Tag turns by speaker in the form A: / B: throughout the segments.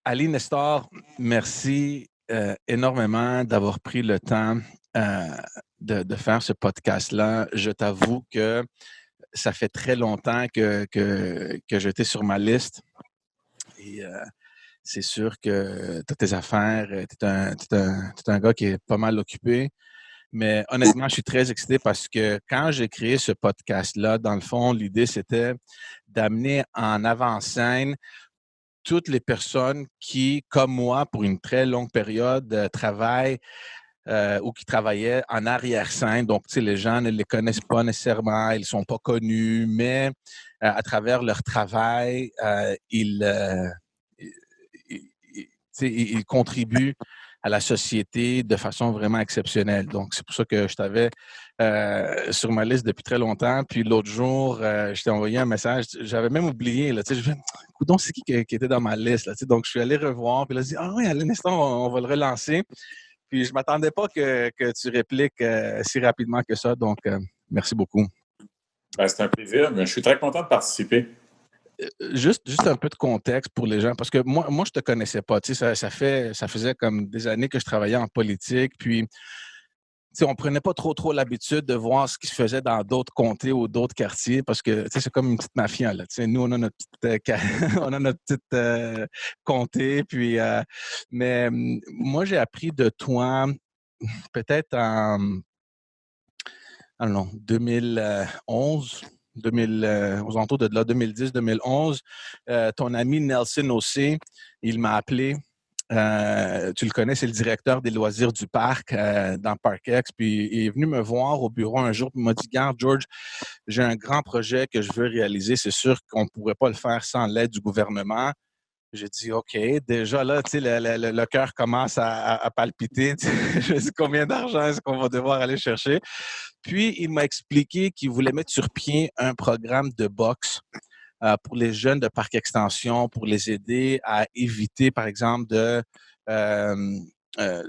A: Ali Nestor, merci énormément d'avoir pris le temps euh, de faire ce podcast-là. Je t'avoue que ça fait très longtemps que j'étais sur ma liste et c'est sûr que tu as tes affaires, t'es un gars qui est pas mal occupé. Mais honnêtement, je suis très excité parce que quand j'ai créé ce podcast-là, dans le fond, l'idée, c'était d'amener en avant-scène toutes les personnes qui, comme moi, pour une très longue période, travaillent ou qui travaillaient en arrière-scène. Donc, tu sais, les gens ne les connaissent pas nécessairement, ils ne sont pas connus, mais à travers leur travail, ils contribuent à la société de façon vraiment exceptionnelle. Donc, c'est pour ça que je t'avais sur ma liste depuis très longtemps. Puis l'autre jour, je t'ai envoyé un message. J'avais même oublié. Là, je me coudonc, c'est qui était dans ma liste. Là, donc, je suis allé revoir. Puis là, je dis, ah oui, à l'instant, on va le relancer. Puis je ne m'attendais pas que tu répliques si rapidement que ça. Donc, merci beaucoup.
B: Ben, c'est un plaisir. Je suis très content de participer.
A: Juste un peu de contexte pour les gens, parce que moi je te connaissais pas. Tu sais, ça faisait comme des années que je travaillais en politique, puis tu sais, on prenait pas trop l'habitude de voir ce qui se faisait dans d'autres comtés ou d'autres quartiers, parce que tu sais, c'est comme une petite mafia là. Tu sais, nous on a notre petite, on a notre petite comté, puis mais moi j'ai appris de toi peut-être en ah non, 2011, 2000, aux alentours de là, 2010-2011, ton ami Nelson Ossé, il m'a appelé. Tu le connais, c'est le directeur des loisirs du parc dans ParkX. Puis il est venu me voir au bureau un jour, puis il m'a dit, Garde, George, j'ai un grand projet que je veux réaliser. C'est sûr qu'on ne pourrait pas le faire sans l'aide du gouvernement. J'ai dit, OK, déjà là, tu sais, le cœur commence à palpiter. Je me dis, combien d'argent est-ce qu'on va devoir aller chercher? Puis, il m'a expliqué qu'il voulait mettre sur pied un programme de boxe pour les jeunes de Parc Extension, pour les aider à éviter, par exemple, euh, euh,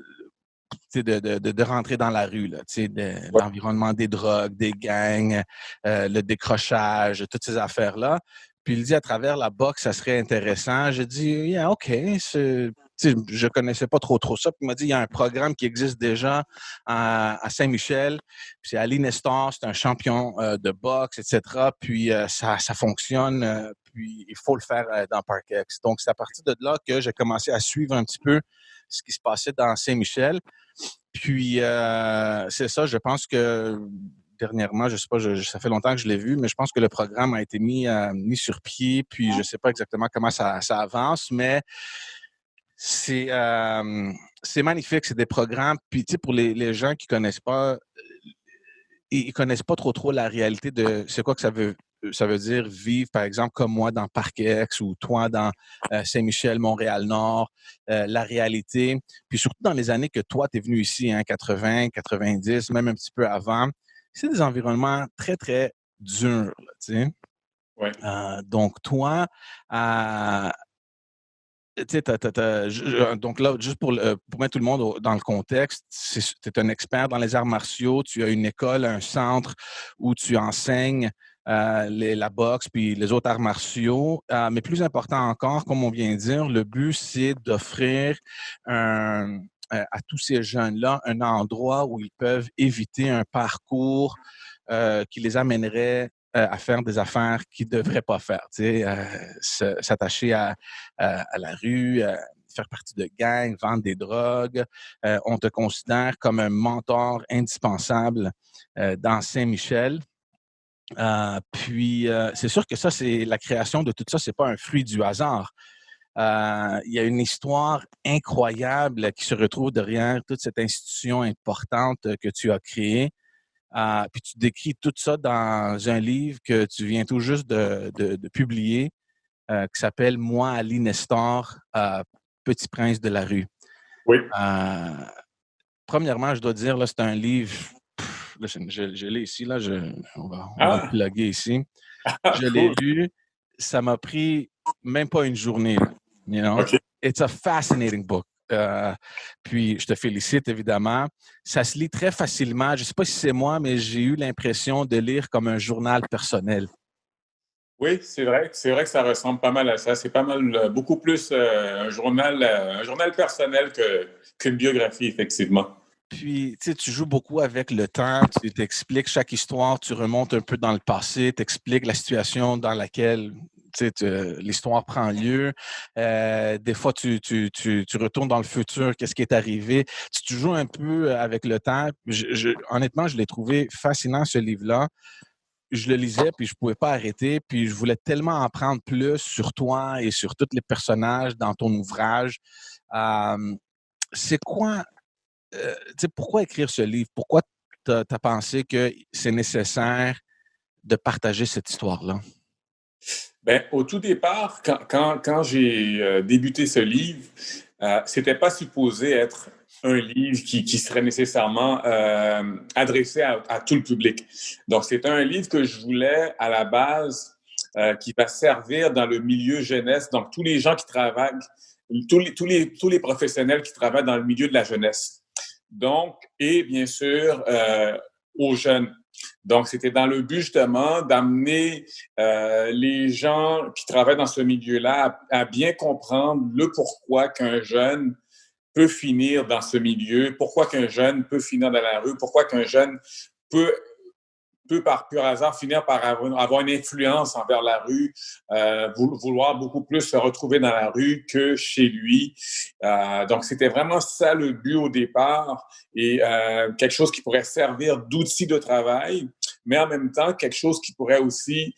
A: de rentrer dans la rue, là,
B: Ouais.
A: l'environnement des drogues, des gangs, le décrochage, toutes ces affaires-là. Puis il dit à travers la boxe, ça serait intéressant. J'ai dit, yeah, OK. Je connaissais pas trop ça. Puis il m'a dit, il y a un programme qui existe déjà à Saint-Michel. Puis c'est Ali Nestor, c'est un champion de boxe, etc. Puis ça fonctionne. Puis il faut le faire dans ParkX. Donc c'est à partir de là que j'ai commencé à suivre un petit peu ce qui se passait dans Saint-Michel. Puis, c'est ça, je pense que dernièrement, je ne sais pas, ça fait longtemps que je l'ai vu, mais je pense que le programme a été mis sur pied, puis je ne sais pas exactement comment ça avance, mais c'est, euh, c'est magnifique, c'est des programmes. Puis, tu sais, pour les gens qui ne connaissent pas, ils connaissent pas trop la réalité de c'est quoi que ça veut dire vivre, par exemple, comme moi dans Parc-Ex ou toi dans Saint-Michel, Montréal-Nord, la réalité. Puis surtout dans les années que toi, tu es venu ici, hein, 80, 90, même un petit peu avant, c'est des environnements très durs, là, tu sais.
B: Ouais.
A: Donc, toi, euh, tu sais, donc là, juste pour mettre tout le monde dans le contexte, tu es un expert dans les arts martiaux, tu as une école, un centre où tu enseignes la boxe puis les autres arts martiaux. Mais plus important encore, comme on vient de dire, le but, c'est d'offrir à tous ces jeunes-là un endroit où ils peuvent éviter un parcours qui les amènerait à faire des affaires qu'ils ne devraient pas faire. S'attacher à la rue, faire partie de gangs, vendre des drogues. On te considère comme un mentor indispensable dans Saint-Michel. Puis, c'est sûr que ça, c'est la création de tout ça, c'est pas un fruit du hasard. Il y a une histoire incroyable qui se retrouve derrière toute cette institution importante que tu as créée. Puis tu décris tout ça dans un livre que tu viens tout juste de publier, qui s'appelle Moi, Ali Nestor, Petit prince de la rue.
B: Oui.
A: Euh, Premièrement, je dois dire, là, c'est un livre. Là, je l'ai ici, là, on va le
B: Ah,
A: plugger ici. Je l'ai
B: cool.
A: lu, ça m'a pris même pas une journée, là, you know?
B: OK.
A: It's a fascinating book. Puis, je te félicite, évidemment. Ça se lit très facilement. Je ne sais pas si c'est moi, mais j'ai eu l'impression de lire comme un journal personnel.
B: Oui, c'est vrai que ça ressemble pas mal à ça. C'est pas mal, beaucoup plus un journal personnel qu'une biographie, effectivement.
A: Puis, tu sais, tu joues beaucoup avec le temps, tu t'expliques chaque histoire, tu remontes un peu dans le passé, tu expliques la situation dans laquelle l'histoire prend lieu. Des fois, tu retournes dans le futur, qu'est-ce qui est arrivé. Tu joues un peu avec le temps. Honnêtement, je l'ai trouvé fascinant, ce livre-là. Je le lisais, puis je ne pouvais pas arrêter, puis je voulais tellement en prendre plus sur toi et sur tous les personnages dans ton ouvrage. Euh, c'est quoi pourquoi écrire ce livre? Pourquoi tu as pensé que c'est nécessaire de partager cette histoire-là?
B: Ben, au tout départ, quand j'ai débuté ce livre, c'était pas supposé être un livre qui serait nécessairement adressé à tout le public. Donc, c'est un livre que je voulais à la base qui va servir dans le milieu jeunesse, donc tous les gens qui travaillent, tous les professionnels qui travaillent dans le milieu de la jeunesse. Donc, et bien sûr, aux jeunes. Donc, c'était dans le but justement d'amener les gens qui travaillent dans ce milieu-là à bien comprendre le pourquoi qu'un jeune peut finir dans ce milieu, pourquoi qu'un jeune peut finir dans la rue, pourquoi qu'un jeune peut par pur hasard finir par avoir une influence envers la rue, vouloir beaucoup plus se retrouver dans la rue que chez lui. Donc, c'était vraiment ça le but au départ et quelque chose qui pourrait servir d'outil de travail, mais en même temps, quelque chose qui pourrait aussi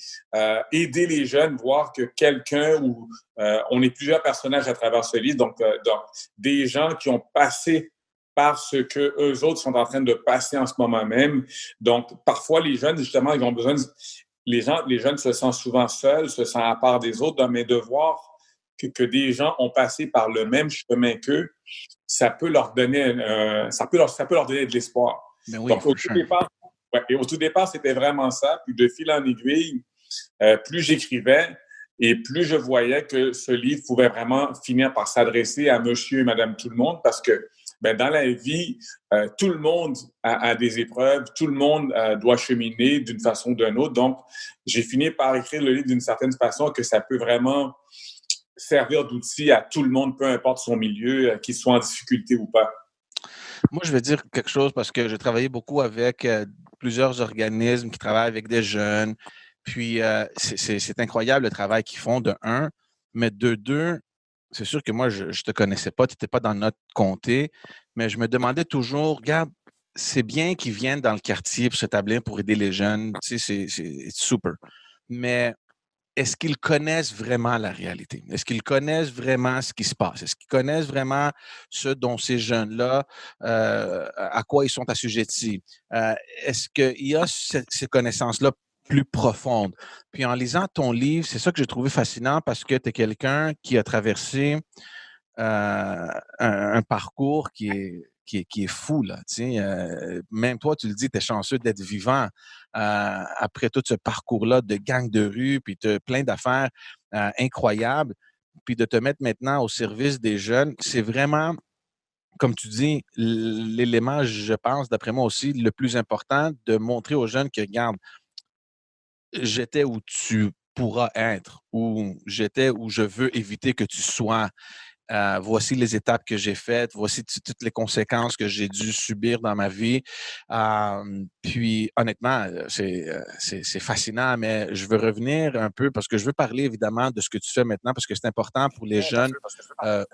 B: aider les jeunes, voir que quelqu'un ou on est plusieurs personnages à travers ce livre, donc des gens qui ont passé par ce que eux autres sont en train de passer en ce moment même. Donc, parfois, les jeunes, justement, ils ont besoin les jeunes se sentent souvent seuls, se sentent à part des autres, mais de voir que des gens ont passé par le même chemin qu'eux, ça peut leur donner, ça peut leur donner de l'espoir.
A: Ben oui,
B: Donc,
A: for sure.
B: au tout départ, c'était vraiment ça. Puis de fil en aiguille, plus j'écrivais et plus je voyais que ce livre pouvait vraiment finir par s'adresser à monsieur et madame tout le monde parce que ben, dans la vie, tout le monde a des épreuves, tout le monde doit cheminer d'une façon ou d'une autre. Donc, j'ai fini par écrire le livre d'une certaine façon que ça peut vraiment servir d'outil à tout le monde, peu importe son milieu, qu'il soit en difficulté ou pas.
A: Moi, je vais dire quelque chose parce que j'ai travaillé beaucoup avec plusieurs organismes qui travaillent avec des jeunes. Puis, c'est incroyable le travail qu'ils font, de un. Mais de deux, c'est sûr que moi, je ne te connaissais pas, tu n'étais pas dans notre comté, mais je me demandais toujours, regarde, c'est bien qu'ils viennent dans le quartier pour s'établir, pour aider les jeunes, tu sais, c'est super. Mais est-ce qu'ils connaissent vraiment la réalité? Est-ce qu'ils connaissent vraiment ce qui se passe? Est-ce qu'ils connaissent vraiment ce dont ces jeunes-là, à quoi ils sont assujettis? Est-ce qu'il y a ces connaissances-là plus profondes? Puis en lisant ton livre, c'est ça que j'ai trouvé fascinant parce que tu es quelqu'un qui a traversé un parcours qui est fou, là. Même toi, tu le dis, tu es chanceux d'être vivant après tout ce parcours-là de gang de rue, puis tu plein d'affaires incroyables, puis de te mettre maintenant au service des jeunes. C'est vraiment, comme tu dis, l'élément, je pense, d'après moi aussi, le plus important, de montrer aux jeunes que, regarde, j'étais où tu pourras être, ou j'étais où je veux éviter que tu sois. Voici les étapes que j'ai faites, voici toutes les conséquences que j'ai dû subir dans ma vie. Puis, honnêtement, c'est fascinant, mais je veux revenir un peu parce que je veux parler évidemment de ce que tu fais maintenant parce que c'est important pour les jeunes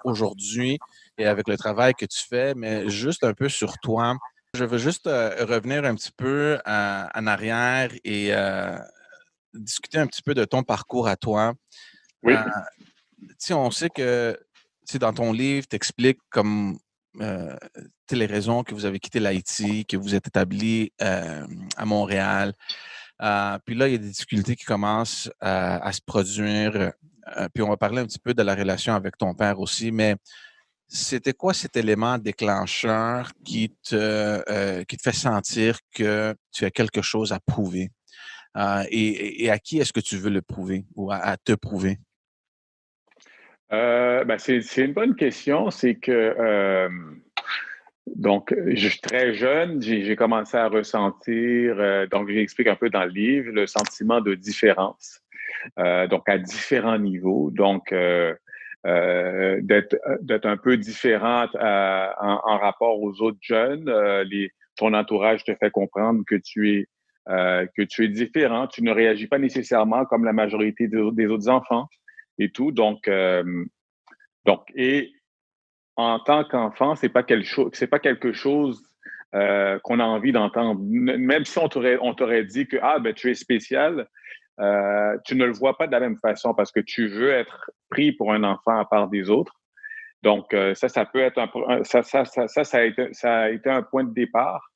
A: aujourd'hui et avec le travail que tu fais, mais juste un peu sur toi. Je veux juste revenir un petit peu en arrière et discuter un petit peu de ton parcours à toi.
B: Oui.
A: Euh, on sait que dans ton livre, tu expliques comme les raisons que vous avez quitté l'Haïti, que vous êtes établi à Montréal. Puis là, il y a des difficultés qui commencent à se produire. Puis on va parler un petit peu de la relation avec ton père aussi, mais c'était quoi cet élément déclencheur qui te fait sentir que tu as quelque chose à prouver? Et à qui est-ce que tu veux le prouver ou à te prouver?
C: Ben, c'est une bonne question. C'est que, donc, je suis très jeune, j'ai commencé à ressentir, donc j'explique un peu dans le livre, le sentiment de différence. donc à différents niveaux. Donc, d'être un peu différente en rapport aux autres jeunes. Ton entourage te fait comprendre que que tu es différent. Tu ne réagis pas nécessairement comme la majorité des autres enfants et tout. Et en tant qu'enfant, c'est pas quelque chose qu'on a envie d'entendre. Même si on t'aurait dit que ah ben tu es spécial, tu ne le vois pas de la même façon parce que tu veux être pris pour un enfant à part des autres. Donc ça peut être ça a été un point de départ.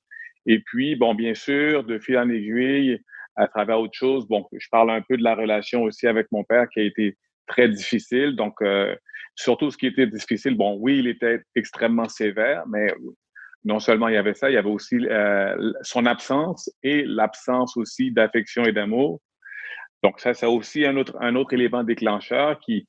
C: Et puis bon, bien sûr, de fil en aiguille, à travers autre chose. Bon, je parle un peu de la relation aussi avec mon père qui a été très difficile. Donc surtout ce qui était difficile, bon, oui, il était extrêmement sévère, mais non seulement il y avait ça, il y avait aussi son absence et l'absence aussi d'affection et d'amour. Donc, ça aussi un autre élément déclencheur qui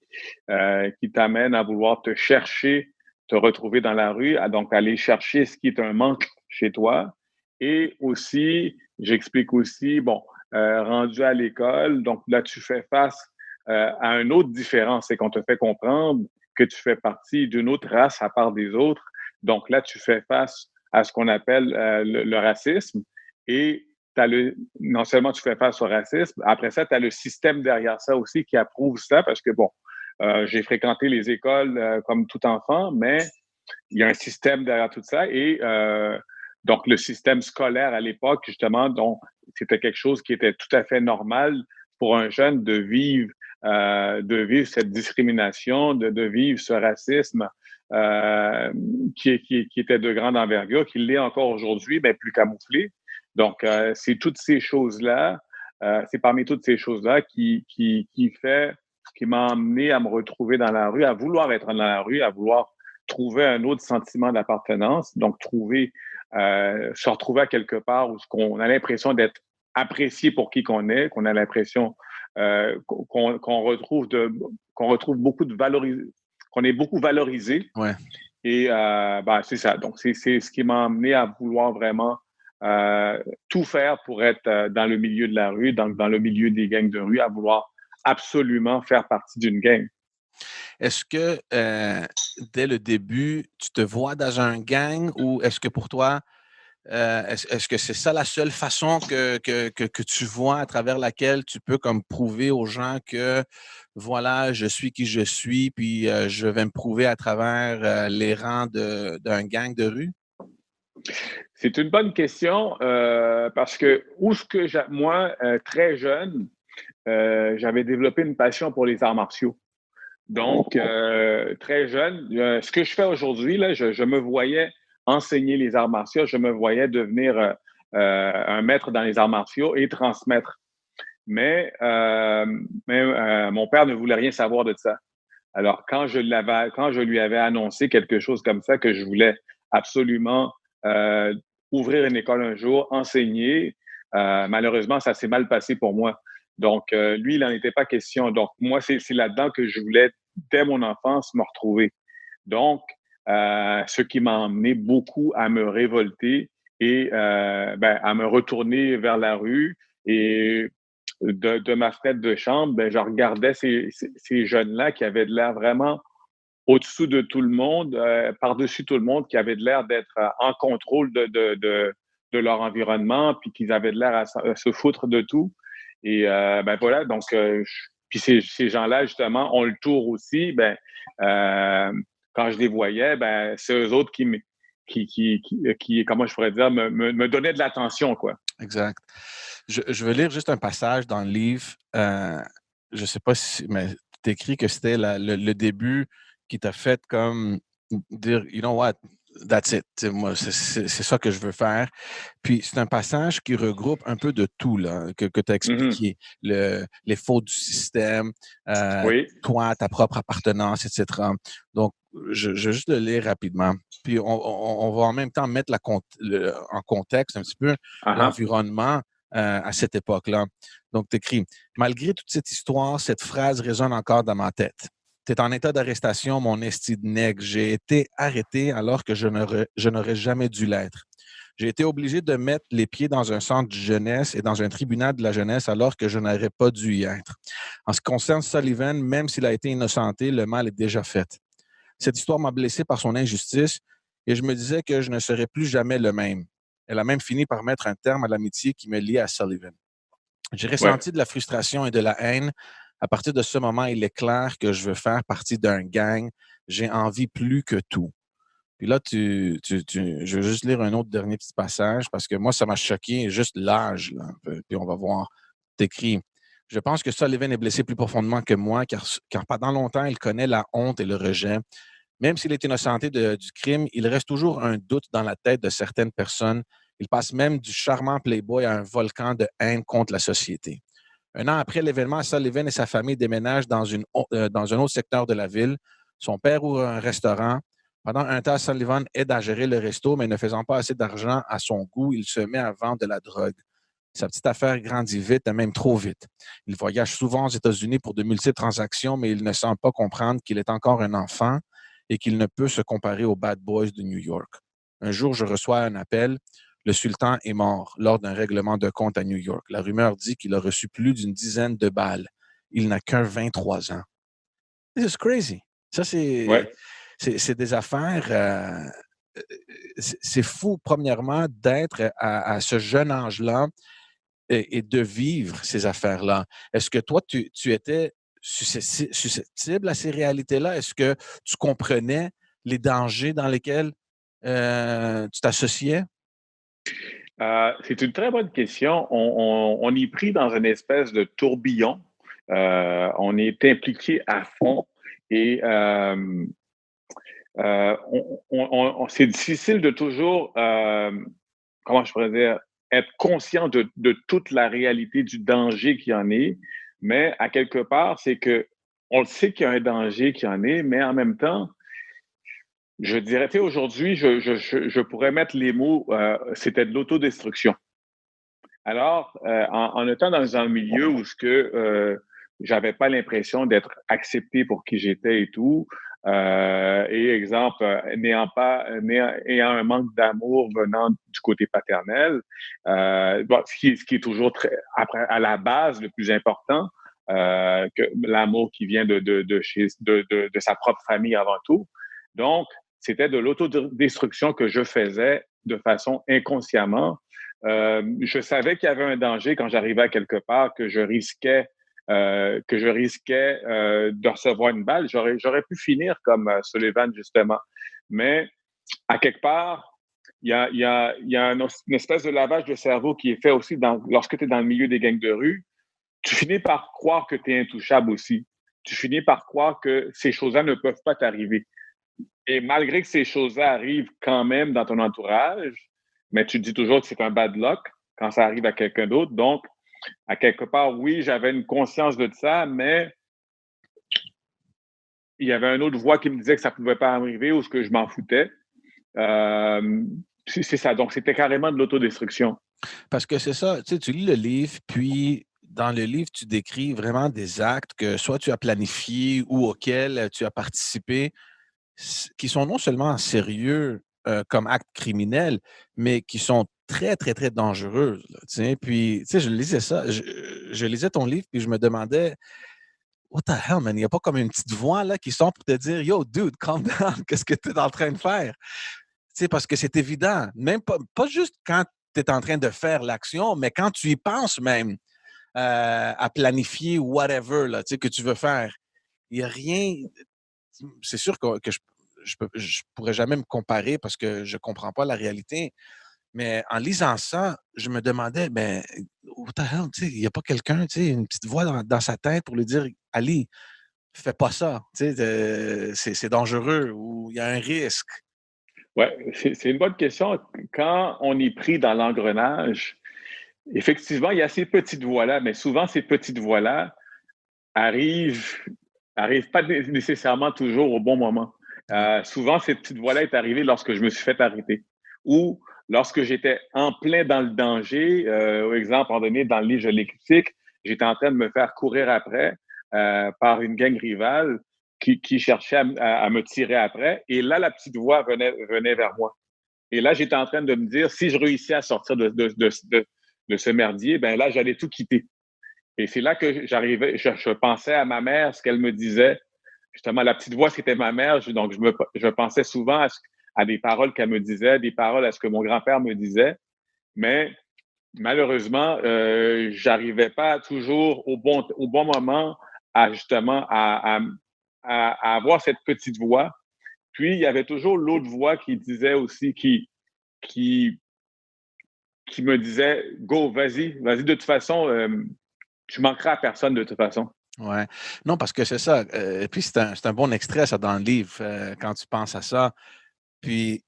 C: t'amène à vouloir te chercher, te retrouver dans la rue, donc aller chercher ce qui est un manque chez toi. Et aussi, j'explique aussi, bon, rendu à l'école, donc là, tu fais face à une autre différence, c'est qu'on te fait comprendre que tu fais partie d'une autre race à part des autres. Donc là, tu fais face à ce qu'on appelle le racisme et non seulement tu fais face au racisme, après ça, tu as le système derrière ça aussi qui approuve ça parce que, bon, j'ai fréquenté les écoles comme tout enfant, mais il y a un système derrière tout ça et donc le système scolaire à l'époque, justement, donc c'était quelque chose qui était tout à fait normal pour un jeune de vivre cette discrimination, de vivre ce racisme qui était de grande envergure, qui l'est encore aujourd'hui, mais plus camouflé. Donc, c'est toutes ces choses-là, c'est parmi toutes ces choses-là qui m'a amené à me retrouver dans la rue, à vouloir être dans la rue, à vouloir trouver un autre sentiment d'appartenance, donc se retrouver à quelque part où on a l'impression d'être apprécié pour qui qu'on est, qu'on a l'impression qu'on retrouve beaucoup de qu'on est beaucoup valorisé.
A: Ouais.
C: Et c'est ça. Donc, c'est ce qui m'a amené à vouloir vraiment tout faire pour être dans le milieu de la rue, dans le milieu des gangs de rue, à vouloir absolument faire partie d'une gang.
A: Est-ce que dès le début, tu te vois dans un gang ou est-ce que pour toi, est-ce que c'est ça la seule façon que tu vois à travers laquelle tu peux comme prouver aux gens que voilà, je suis qui je suis, puis je vais me prouver à travers les rangs d'un gang de rue?
C: C'est une bonne question parce que moi, très jeune, j'avais développé une passion pour les arts martiaux. Donc, très jeune, ce que je fais aujourd'hui, là, je me voyais enseigner les arts martiaux, je me voyais devenir un maître dans les arts martiaux et transmettre. Mais mon père ne voulait rien savoir de ça. Alors, quand je lui avais annoncé quelque chose comme ça, que je voulais absolument ouvrir une école un jour, enseigner, malheureusement, ça s'est mal passé pour moi. Donc, lui, il n'en était pas question. Donc, moi, c'est là-dedans que je voulais, dès mon enfance, me retrouver. Donc, ce qui m'a emmené beaucoup à me révolter et à me retourner vers la rue. Et de ma fenêtre de chambre, je regardais ces jeunes-là qui avaient de l'air vraiment au-dessous de tout le monde, par-dessus tout le monde, qui avaient de l'air d'être en contrôle de leur environnement, puis qu'ils avaient de l'air à se foutre de tout. Et voilà, donc, puis ces gens-là, justement, ont le tour aussi. Quand je les voyais, c'est eux autres qui comment je pourrais dire, me donnaient de l'attention, quoi.
A: Exact. Je veux lire juste un passage dans le livre. Je ne sais pas si, mais tu écris que c'était le début qui t'a fait comme dire, you know what, that's it. T'sais, moi, c'est ça que je veux faire. Puis c'est un passage qui regroupe un peu de tout là, que tu as expliqué. Les fautes du système,
C: Oui.
A: toi, ta propre appartenance, etc. Donc, je vais juste le lire rapidement. Puis on va en même temps mettre en contexte un petit peu l'environnement à cette époque-là. Donc, tu écris « Malgré toute cette histoire, cette phrase résonne encore dans ma tête. Tu es en état d'arrestation, mon esti de nègre. J'ai été arrêté alors que je n'aurais jamais dû l'être. J'ai été obligé de mettre les pieds dans un centre de jeunesse et dans un tribunal de la jeunesse alors que je n'aurais pas dû y être. En ce qui concerne Sullivan, même s'il a été innocenté, le mal est déjà fait. Cette histoire m'a blessé par son injustice et je me disais que je ne serais plus jamais le même. Elle a même fini par mettre un terme à l'amitié qui me liait à Sullivan. J'ai
C: Ouais.
A: ressenti de la frustration et de la haine. À partir de ce moment, il est clair que je veux faire partie d'un gang. J'ai envie plus que tout. Puis là, je veux juste lire un autre dernier petit passage parce que moi, ça m'a choqué, juste l'âge, là, un peu. Puis on va voir. T'écris. Je pense que Sullivan est blessé plus profondément que moi car pendant longtemps, il connaît la honte et le rejet. Même s'il est innocenté du crime, il reste toujours un doute dans la tête de certaines personnes. Il passe même du charmant playboy à un volcan de haine contre la société. Un an après l'événement, Sullivan et sa famille déménagent dans un autre secteur de la ville. Son père ouvre un restaurant. Pendant un temps, Sullivan aide à gérer le resto, mais ne faisant pas assez d'argent à son goût, il se met à vendre de la drogue. Sa petite affaire grandit vite, même trop vite. Il voyage souvent aux États-Unis pour de multiples transactions, mais il ne semble pas comprendre qu'il est encore un enfant et qu'il ne peut se comparer aux bad boys de New York. Un jour, je reçois un appel. Le sultan est mort lors d'un règlement de compte à New York. La rumeur dit qu'il a reçu plus d'une dizaine de balles. Il n'a que 23 ans. This is crazy. Ça,
C: Ouais.
A: c'est des affaires. C'est fou, premièrement, d'être à ce jeune âge-là et de vivre ces affaires-là. Est-ce que toi, tu étais susceptible à ces réalités-là? Est-ce que tu comprenais les dangers dans lesquels tu t'associais?
C: C'est une très bonne question. On est pris dans une espèce de tourbillon. On est impliqué à fond et c'est difficile de toujours, comment je pourrais dire, être conscient de toute la réalité du danger qu'il y en est. Mais à quelque part, c'est que on le sait qu'il y a un danger qui en est, mais en même temps, je dirais, tu sais, aujourd'hui, je pourrais mettre les mots, c'était de l'autodestruction. Alors, en étant dans un milieu où ce que j'avais pas l'impression d'être accepté pour qui j'étais et tout, et exemple, ayant un manque d'amour venant du côté paternel, bon, ce qui est toujours très, après, à la base le plus important, que l'amour qui vient de sa propre famille avant tout. Donc, c'était de l'autodestruction que je faisais de façon inconsciemment. Je savais qu'il y avait un danger quand j'arrivais à quelque part, que je risquais de recevoir une balle. J'aurais pu finir comme Sullivan, justement. Mais à quelque part, il y a une espèce de lavage de cerveau qui est fait aussi lorsque tu es dans le milieu des gangs de rue. Tu finis par croire que tu es intouchable aussi. Tu finis par croire que ces choses-là ne peuvent pas t'arriver. Et malgré que ces choses-là arrivent quand même dans ton entourage, mais tu te dis toujours que c'est un bad luck quand ça arrive à quelqu'un d'autre. Donc, à quelque part, oui, j'avais une conscience de ça, mais il y avait une autre voix qui me disait que ça ne pouvait pas arriver ou ce que je m'en foutais. C'est ça. Donc, c'était carrément de l'autodestruction.
A: Parce que c'est ça, tu sais, tu lis le livre, puis dans le livre, tu décris vraiment des actes que soit tu as planifiés ou auxquels tu as participé, qui sont non seulement sérieux comme actes criminels, mais qui sont très, très, très dangereux. Là, tu sais. Puis, tu sais, je lisais ça, je lisais ton livre, puis je me demandais, what the hell, man, il n'y a pas comme une petite voix là qui sort pour te dire, yo, dude, calm down, qu'est-ce que tu es en train de faire? Tu sais, parce que c'est évident, même pas juste quand tu es en train de faire l'action, mais quand tu y penses même à planifier whatever là, tu sais, que tu veux faire. Il n'y a rien. C'est sûr que je pourrais jamais me comparer parce que je comprends pas la réalité. Mais en lisant ça, je me demandais, ben, what the hell, tu sais, il n'y a pas quelqu'un, tu sais, une petite voix dans sa tête pour lui dire, Ali, fais pas ça, tu sais, c'est dangereux ou il y a un risque.
C: Oui, c'est une bonne question. Quand on est pris dans l'engrenage, effectivement, il y a ces petites voix-là, mais souvent, ces petites voix-là arrivent, arrivent pas nécessairement toujours au bon moment.
A: Ouais.
C: Souvent, cette petite voix-là est arrivée lorsque je me suis fait arrêter ou lorsque j'étais en plein dans le danger. Au exemple, en donné, dans le livre, je l'écritique, j'étais en train de me faire courir après par une gang rivale qui cherchait à me tirer après. Et là, la petite voix venait vers moi. Et là, j'étais en train de me dire, si je réussis à sortir de ce merdier, ben là, j'allais tout quitter. Et c'est là que je pensais à ma mère, ce qu'elle me disait. Justement, la petite voix, c'était ma mère. Donc, je pensais souvent à des paroles qu'elle me disait, des paroles à ce que mon grand-père me disait. Mais malheureusement, j'arrivais pas toujours au bon moment à justement à avoir cette petite voix. Puis, il y avait toujours l'autre voix qui disait aussi, qui, qui me disait, go, vas-y, de toute façon, tu manqueras à personne de toute façon.
A: Ouais. Non, parce que c'est ça. Et puis, c'est un bon extrait, ça, dans le livre, quand tu penses à ça. Puis,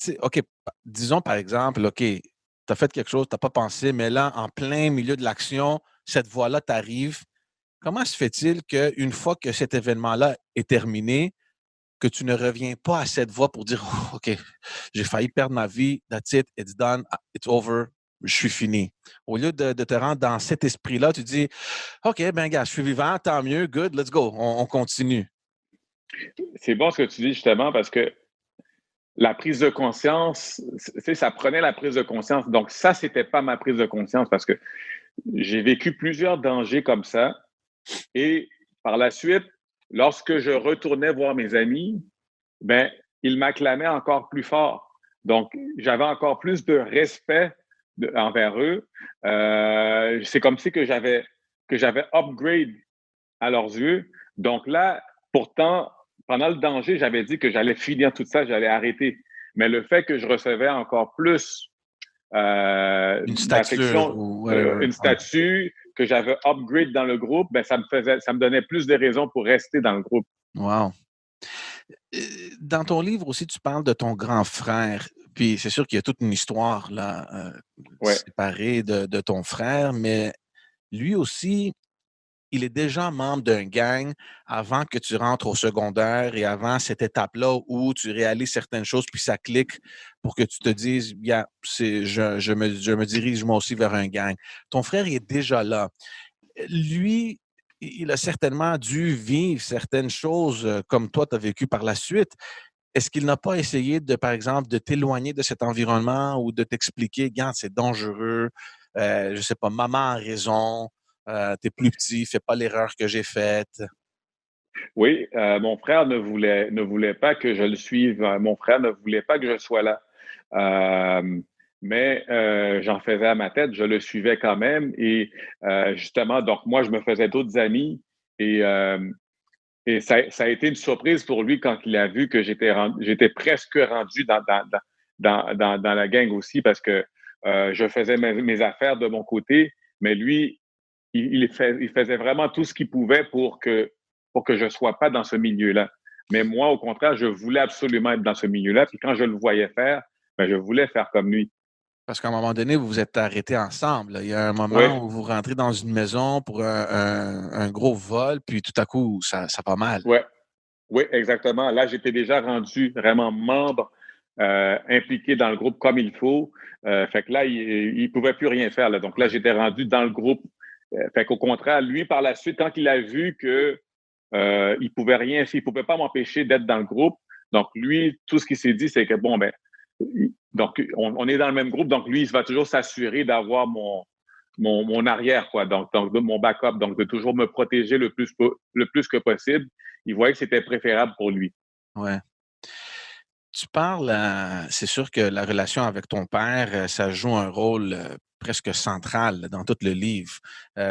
A: tu sais, OK, disons par exemple, OK, tu as fait quelque chose, tu n'as pas pensé, mais là, en plein milieu de l'action, cette voix-là t'arrive. Comment se fait-il qu'une fois que cet événement-là est terminé, que tu ne reviens pas à cette voix pour dire oh, OK, j'ai failli perdre ma vie, that's it, it's done, it's over, je suis fini. Au lieu de te rendre dans cet esprit-là, tu dis OK, ben gars, je suis vivant, tant mieux, good, let's go, on continue.
C: C'est bon ce que tu dis justement parce que la prise de conscience, ça prenait la prise de conscience. Donc, ça, c'était pas ma prise de conscience parce que j'ai vécu plusieurs dangers comme ça. Et par la suite, lorsque je retournais voir mes amis, ben, ils m'acclamaient encore plus fort. Donc, j'avais encore plus de respect envers eux. C'est comme si que j'avais upgrade à leurs yeux. Donc là, pourtant, pendant le danger, j'avais dit que j'allais finir tout ça, j'allais arrêter. Mais le fait que je recevais encore plus
A: Une stature
C: d'affection,
A: ou whatever.
C: une statue, que j'avais upgrade dans le groupe, ben ça me donnait plus de raisons pour rester dans le groupe.
A: Wow. Dans ton livre aussi, tu parles de ton grand frère. Puis c'est sûr qu'il y a toute une histoire là,
C: Ouais.
A: séparée de ton frère, mais lui aussi, il est déjà membre d'un gang avant que tu rentres au secondaire et avant cette étape-là où tu réalises certaines choses, puis ça clique pour que tu te dises, yeah, je me dirige moi aussi vers un gang. Ton frère, il est déjà là. Lui, il a certainement dû vivre certaines choses comme toi, tu as vécu par la suite. Est-ce qu'il n'a pas essayé de, par exemple, de t'éloigner de cet environnement ou de t'expliquer, regarde, c'est dangereux, je sais pas, maman a raison, t'es plus petit, fais pas l'erreur que j'ai faite.
C: Oui, mon frère ne voulait pas que je le suive. Mon frère ne voulait pas que je sois là. Mais j'en faisais à ma tête, je le suivais quand même. Et justement, donc moi, je me faisais d'autres amis. Et, euh, et ça a été une surprise pour lui quand il a vu que j'étais presque rendu dans la gang aussi parce que je faisais mes affaires de mon côté. Mais lui, il faisait vraiment tout ce qu'il pouvait pour que je ne sois pas dans ce milieu-là. Mais moi, au contraire, je voulais absolument être dans ce milieu-là. Puis quand je le voyais faire, ben, je voulais faire comme lui.
A: Parce qu'à un moment donné, vous vous êtes arrêtés ensemble, là. Il y a un
C: Oui,
A: moment où vous rentrez dans une maison pour un gros vol, puis tout à coup, ça va mal.
C: oui, oui, exactement. Là, j'étais déjà rendu vraiment membre, impliqué dans le groupe comme il faut. Fait que là, il ne pouvait plus rien faire. Là. Donc là, j'étais rendu dans le groupe. Fait qu'au contraire, lui, par la suite, quand il a vu que il pouvait pas m'empêcher d'être dans le groupe. Donc, lui, tout ce qu'il s'est dit, c'est que bon, ben, donc, on est dans le même groupe. Donc, lui, il va toujours s'assurer d'avoir mon arrière, quoi. Donc, de mon backup. Donc, de toujours me protéger le plus que possible. Il voyait que c'était préférable pour lui.
A: Ouais. Tu parles, c'est sûr que la relation avec ton père, ça joue un rôle presque central dans tout le livre.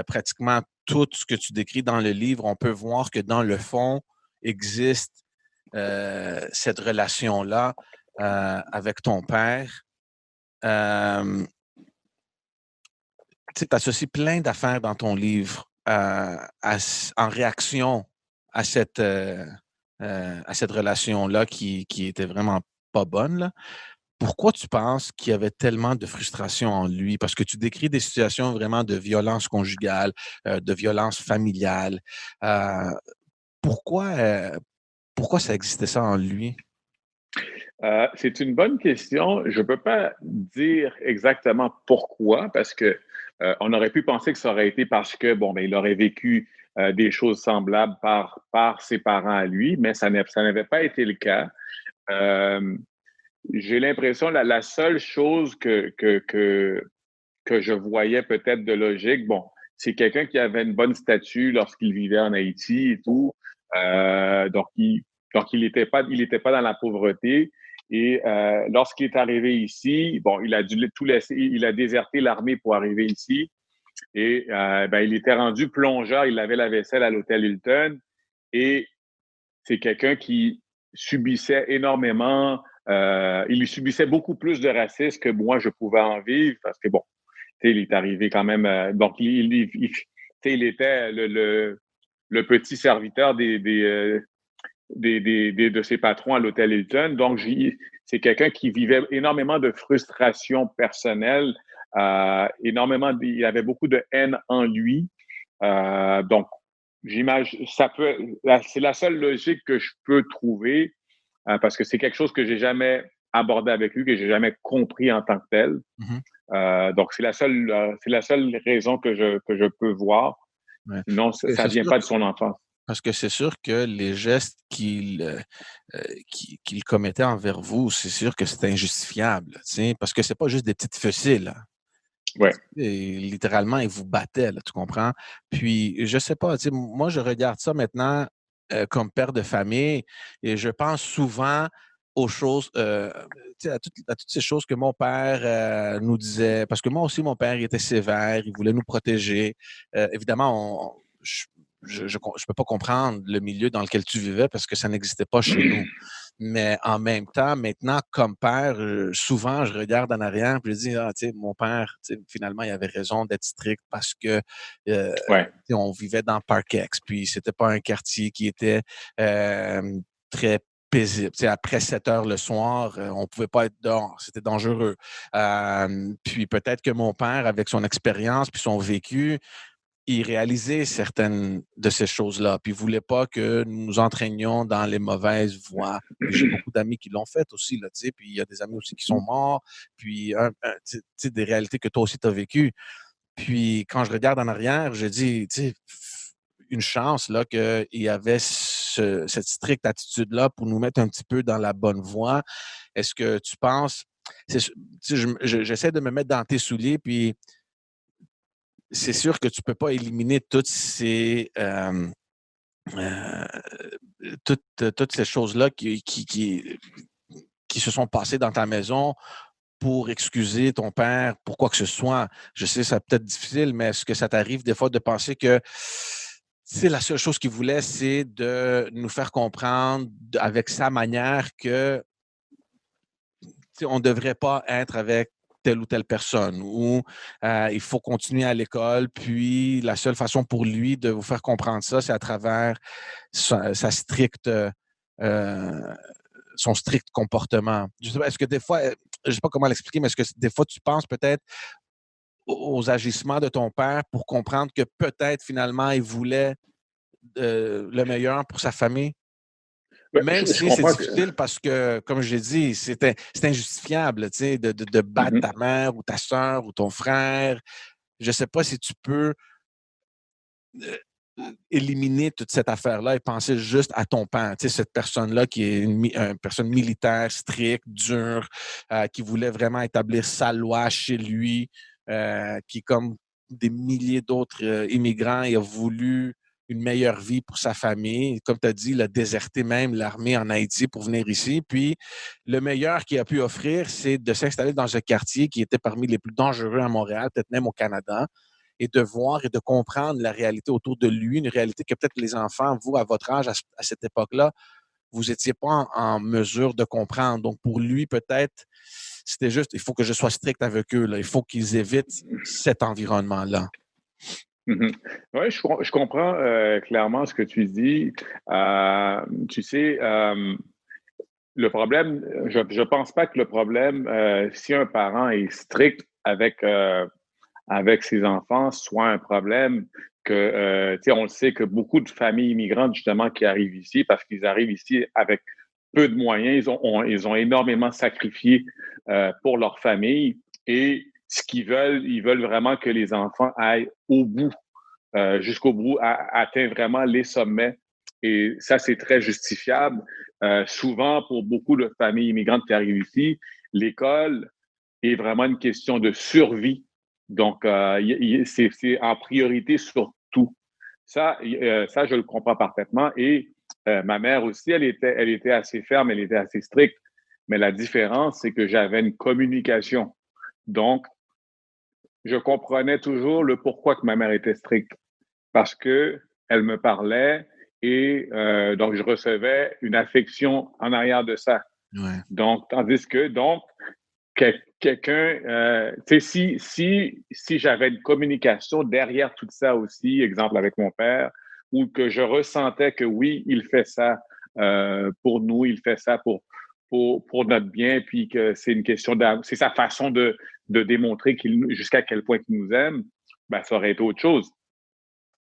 A: Pratiquement tout ce que tu décris dans le livre, on peut voir que dans le fond existe cette relation-là avec ton père. Euh, Tu associes plein d'affaires dans ton livre en réaction à cette relation-là qui était vraiment pas bonne, là. Pourquoi tu penses qu'il y avait tellement de frustration en lui? Parce que tu décris des situations vraiment de violence conjugale, de violence familiale. Euh, pourquoi, euh, pourquoi ça existait ça en lui?
C: C'est une bonne question. Je ne peux pas dire exactement pourquoi, parce que on aurait pu penser que ça aurait été parce que bon, ben, il aurait vécu des choses semblables par ses parents à lui, mais ça n'avait pas été le cas. Euh, j'ai l'impression la seule chose que je voyais peut-être de logique, bon, c'est quelqu'un qui avait une bonne statue lorsqu'il vivait en Haïti et tout. Donc, il était pas dans la pauvreté. Et lorsqu'il est arrivé ici, bon, il a dû tout laisser, il a déserté l'armée pour arriver ici. Et ben, il était rendu plongeur, il lavait la vaisselle à l'hôtel Hilton. Et c'est quelqu'un qui subissait énormément, il subissait beaucoup plus de racisme que moi, je pouvais en vivre parce que, bon, il est arrivé quand même. Donc, il était le petit serviteur de ses patrons à l'hôtel Hilton. Donc, c'est quelqu'un qui vivait énormément de frustration personnelle, il avait beaucoup de haine en lui. Donc, j'imagine, c'est la seule logique que je peux trouver, parce que c'est quelque chose que j'ai jamais abordé avec lui, que j'ai jamais compris en tant que tel. Donc, c'est la seule raison que je peux voir.
A: Ouais.
C: Sinon, ça vient pas de son enfance.
A: Parce que c'est sûr que les gestes qu'il commettait envers vous, c'est sûr que c'est injustifiable, parce que c'est pas juste des petites fessées, là.
C: Ouais.
A: Et littéralement, il vous battait, là, tu comprends? Puis, je sais pas, moi, je regarde ça maintenant comme père de famille et je pense souvent aux choses, à toutes ces choses que mon père nous disait. Parce que moi aussi, mon père, il était sévère, il voulait nous protéger. Évidemment, je peux pas comprendre le milieu dans lequel tu vivais parce que ça n'existait pas chez nous. Mais en même temps, maintenant, comme père, souvent, je regarde en arrière et je dis, mon père, finalement, il avait raison d'être strict parce que on vivait dans Parkex, puis c'était pas un quartier qui était très paisible. Après 7 heures le soir, on pouvait pas être dehors. C'était dangereux. Puis peut-être que mon père, avec son expérience puis son vécu, il réalisait certaines de ces choses-là, puis il ne voulait pas que nous nous entraînions dans les mauvaises voies. Puis j'ai beaucoup d'amis qui l'ont fait aussi, là, puis il y a des amis aussi qui sont morts, puis des réalités que toi aussi tu as vécues. Puis quand je regarde en arrière, je dis, une chance là qu'il y avait cette stricte attitude-là pour nous mettre un petit peu dans la bonne voie. Est-ce que tu penses, j'essaie de me mettre dans tes souliers, puis c'est sûr que tu peux pas éliminer toutes ces toutes ces choses-là qui se sont passées dans ta maison pour excuser ton père pour quoi que ce soit. Je sais, c'est peut-être difficile, mais est-ce que ça t'arrive des fois de penser que la seule chose qu'il voulait, c'est de nous faire comprendre avec sa manière que on ne devrait pas être avec telle ou telle personne, ou il faut continuer à l'école, puis la seule façon pour lui de vous faire comprendre ça, c'est à travers son strict comportement. Je sais pas, est-ce que des fois, je ne sais pas comment l'expliquer, mais est-ce que des fois tu penses peut-être aux agissements de ton père pour comprendre que peut-être finalement il voulait le meilleur pour sa famille? Même si c'est difficile parce que, comme je l'ai dit, c'est injustifiable, de battre ta mère ou ta soeur ou ton frère. Je ne sais pas si tu peux éliminer toute cette affaire-là et penser juste à ton père, cette personne-là qui est une personne militaire, stricte, dure, qui voulait vraiment établir sa loi chez lui, qui, comme des milliers d'autres immigrants, il a voulu une meilleure vie pour sa famille. Comme tu as dit, il a déserté même l'armée en Haïti pour venir ici. Puis, le meilleur qu'il a pu offrir, c'est de s'installer dans un quartier qui était parmi les plus dangereux à Montréal, peut-être même au Canada, et de voir et de comprendre la réalité autour de lui, une réalité que peut-être les enfants, vous, à votre âge, à cette époque-là, vous n'étiez pas en mesure de comprendre. Donc, pour lui, peut-être, c'était juste, il faut que je sois strict avec eux. Là. Il faut qu'ils évitent cet environnement-là.
C: Oui, je comprends clairement ce que tu dis. Tu sais, le problème, je pense pas que le problème, si un parent est strict avec ses enfants, soit un problème que, on le sait que beaucoup de familles immigrantes, justement, qui arrivent ici, parce qu'ils arrivent ici avec peu de moyens, ils ont énormément sacrifié pour leur famille et ce qu'ils veulent, ils veulent vraiment que les enfants aillent au bout, jusqu'au bout, atteindre vraiment les sommets. et ça, c'est très justifiable. Souvent, pour beaucoup de familles immigrantes qui arrivent ici, l'école est vraiment une question de survie. Donc, c'est en priorité sur tout. Ça, je le comprends parfaitement. Et ma mère aussi, elle était assez ferme, elle était assez stricte. Mais la différence, c'est que j'avais une communication. Donc, je comprenais toujours le pourquoi que ma mère était stricte. Parce que elle me parlait et donc je recevais une affection en arrière de ça.
A: Ouais.
C: Donc, tandis que, quelqu'un, tu sais, si j'avais une communication derrière tout ça aussi, exemple avec mon père, ou que je ressentais que oui, il fait ça pour nous, il fait ça pour notre bien, puis que c'est une question c'est sa façon de démontrer jusqu'à quel point il nous aime, ben, ça aurait été autre chose.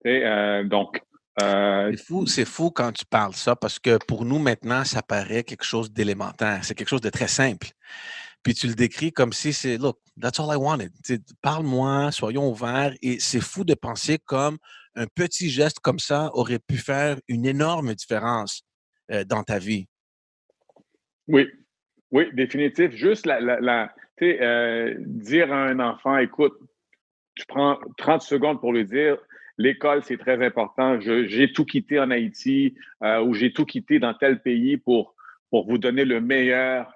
C: Donc,
A: C'est fou quand tu parles ça parce que pour nous maintenant, ça paraît quelque chose d'élémentaire. C'est quelque chose de très simple. Puis tu le décris comme si c'est, look, that's all I wanted. Parle-moi, soyons ouverts. Et c'est fou de penser comme un petit geste comme ça aurait pu faire une énorme différence dans ta vie.
C: oui, oui, définitif. Juste tu sais, dire à un enfant, écoute, tu prends 30 secondes pour lui dire, l'école, c'est très important. J'ai tout quitté en Haïti ou j'ai tout quitté dans tel pays pour vous donner le meilleur.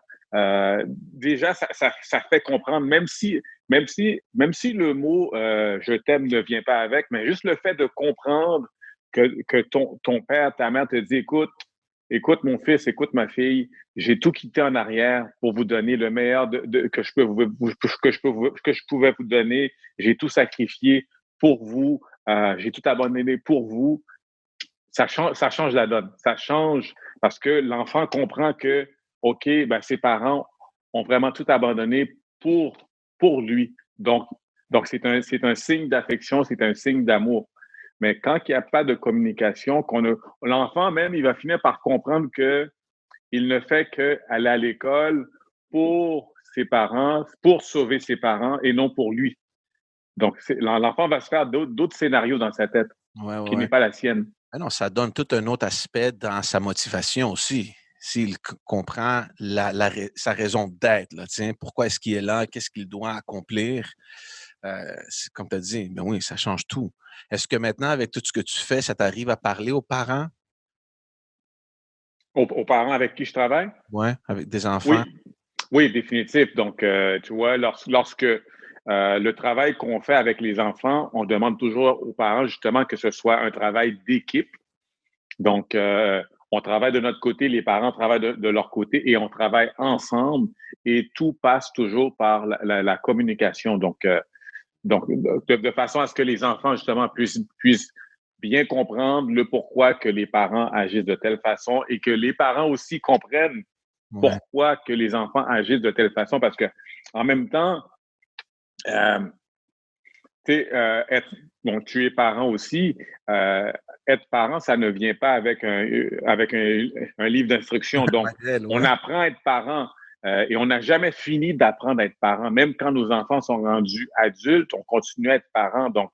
C: Déjà, ça fait comprendre, même si le mot je t'aime ne vient pas avec, mais juste le fait de comprendre que ton père, ta mère te dit, écoute mon fils, écoute ma fille, j'ai tout quitté en arrière pour vous donner le meilleur que je pouvais vous donner. J'ai tout sacrifié pour vous. J'ai tout abandonné pour vous. Ça change la donne. Ça change parce que l'enfant comprend que, OK, ben, ses parents ont vraiment tout abandonné pour lui. Donc c'est un signe d'affection, c'est un signe d'amour. Mais quand il n'y a pas de communication, l'enfant même, il va finir par comprendre que il ne fait qu'aller à l'école pour ses parents, pour sauver ses parents et non pour lui. Donc, l'enfant va se faire d'autres scénarios dans sa tête
A: Ouais, ouais,
C: qui n'est
A: ouais.
C: pas la sienne.
A: Ah non, ça donne tout un autre aspect dans sa motivation aussi. S'il comprend sa raison d'être, là, tiens, pourquoi est-ce qu'il est là, qu'est-ce qu'il doit accomplir, comme tu as dit, ben oui, ça change tout. Est-ce que maintenant, avec tout ce que tu fais, ça t'arrive à parler aux parents?
C: Aux parents avec qui je travaille?
A: Ouais, avec des enfants?
C: Oui, oui, définitif. Donc, tu vois, lorsque le travail qu'on fait avec les enfants, on demande toujours aux parents justement que ce soit un travail d'équipe. Donc, on travaille de notre côté, les parents travaillent de leur côté et on travaille ensemble et tout passe toujours par la communication. Donc de façon à ce que les enfants, justement, puissent bien comprendre le pourquoi que les parents agissent de telle façon et que les parents aussi comprennent
A: Ouais.
C: pourquoi que les enfants agissent de telle façon. Parce que en même temps, euh, bon, tu es parent aussi. Être parent, ça ne vient pas avec un livre d'instruction. Donc,
A: Modèle,
C: on
A: ouais.
C: apprend à être parent et on n'a jamais fini d'apprendre à être parent. Même quand nos enfants sont rendus adultes, on continue à être parent. Donc,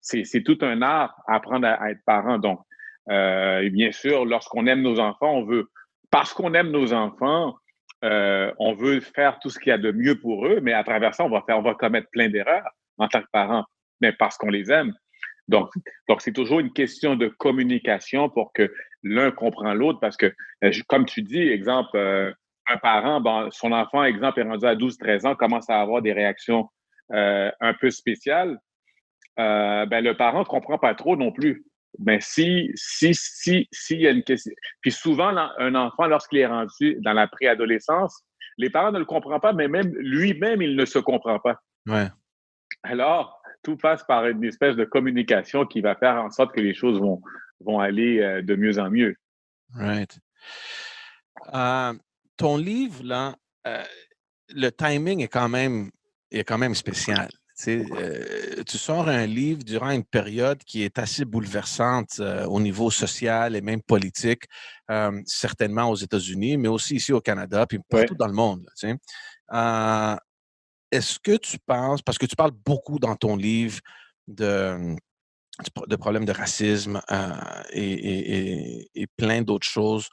C: c'est tout un art apprendre à être parent. Donc, et bien sûr, lorsqu'on aime nos enfants, parce qu'on aime nos enfants, on veut faire tout ce qu'il y a de mieux pour eux, mais à travers ça, on va commettre plein d'erreurs en tant que parents, mais parce qu'on les aime. Donc, c'est toujours une question de communication pour que l'un comprend l'autre, parce que, comme tu dis, exemple, un parent, bon, son enfant, exemple, est rendu à 12-13 ans, commence à avoir des réactions un peu spéciales, ben, le parent ne comprend pas trop non plus. Mais s'il y a une question. Puis souvent, un enfant, lorsqu'il est rendu dans la préadolescence, les parents ne le comprennent pas, mais même lui-même, il ne se comprend pas.
A: Ouais.
C: Alors, tout passe par une espèce de communication qui va faire en sorte que les choses vont aller de mieux en mieux.
A: Right. Euh, Ton livre, là, le timing est quand même spécial. Tu sors un livre durant une période qui est assez bouleversante au niveau social et même politique, certainement aux États-Unis, mais aussi ici au Canada, puis partout
C: Ouais.
A: dans le monde. Là, tu sais. Est-ce que tu penses, parce que tu parles beaucoup dans ton livre de de problèmes de racisme et plein d'autres choses.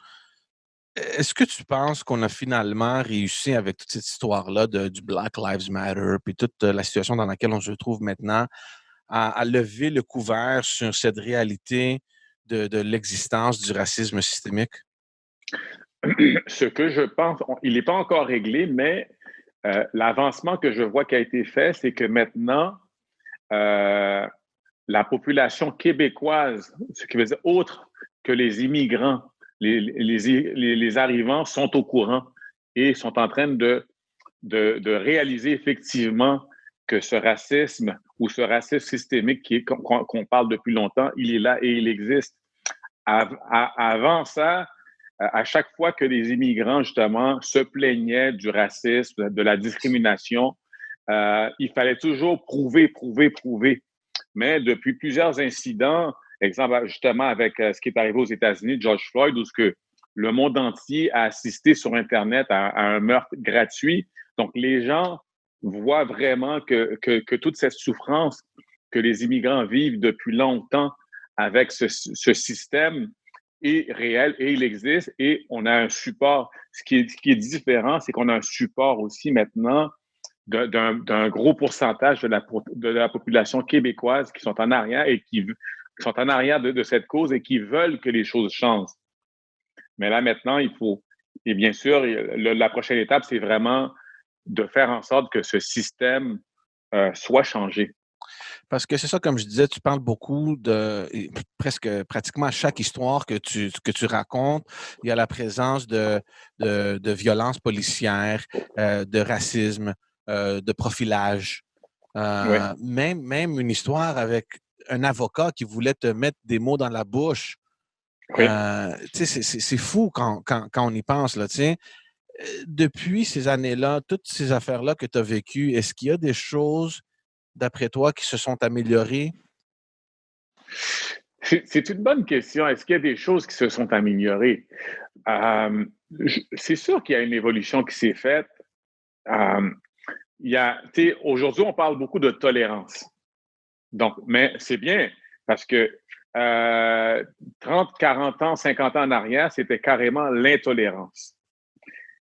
A: Est-ce que tu penses qu'on a finalement réussi avec toute cette histoire-là du Black Lives Matter, puis toute la situation dans laquelle on se trouve maintenant, à lever le couvert sur cette réalité de l'existence du racisme systémique?
C: Ce que je pense, il n'est pas encore réglé, mais l'avancement que je vois qui a été fait, c'est que maintenant, la population québécoise, ce qui veut dire autre que les immigrants, les arrivants sont au courant et sont en train de réaliser effectivement que ce racisme ou ce racisme systémique qu'on parle depuis longtemps, il est là et il existe. Avant ça, à chaque fois que les immigrants, justement, se plaignaient du racisme, de la discrimination, il fallait toujours prouver. Mais depuis plusieurs incidents, exemple justement avec ce qui est arrivé aux États-Unis, George Floyd, où ce que le monde entier a assisté sur Internet à un meurtre gratuit. Donc, les gens voient vraiment que toute cette souffrance que les immigrants vivent depuis longtemps avec ce système est réel et il existe et on a un support. Ce qui est différent, c'est qu'on a un support aussi maintenant d'un gros pourcentage de la population québécoise qui sont en arrière et qui sont en arrière de cette cause et qui veulent que les choses changent. Mais là, maintenant, il faut, et bien sûr, la prochaine étape, c'est vraiment de faire en sorte que ce système soit changé.
A: Parce que c'est ça, comme je disais, tu parles beaucoup pratiquement à chaque histoire que tu racontes, il y a la présence de violences policières, de racisme, de profilage.
C: Oui.
A: Même une histoire avec un avocat qui voulait te mettre des mots dans la bouche.
C: Oui.
A: C'est fou quand on y pense, là, tu sais. Depuis ces années-là, toutes ces affaires-là que tu as vécues, est-ce qu'il y a des choses, d'après toi, qui se sont améliorées?
C: C'est une bonne question. Est-ce qu'il y a des choses qui se sont améliorées? C'est sûr qu'il y a une évolution qui s'est faite. Aujourd'hui, on parle beaucoup de tolérance. Donc, mais c'est bien parce que 30, 40 ans, 50 ans en arrière, c'était carrément l'intolérance.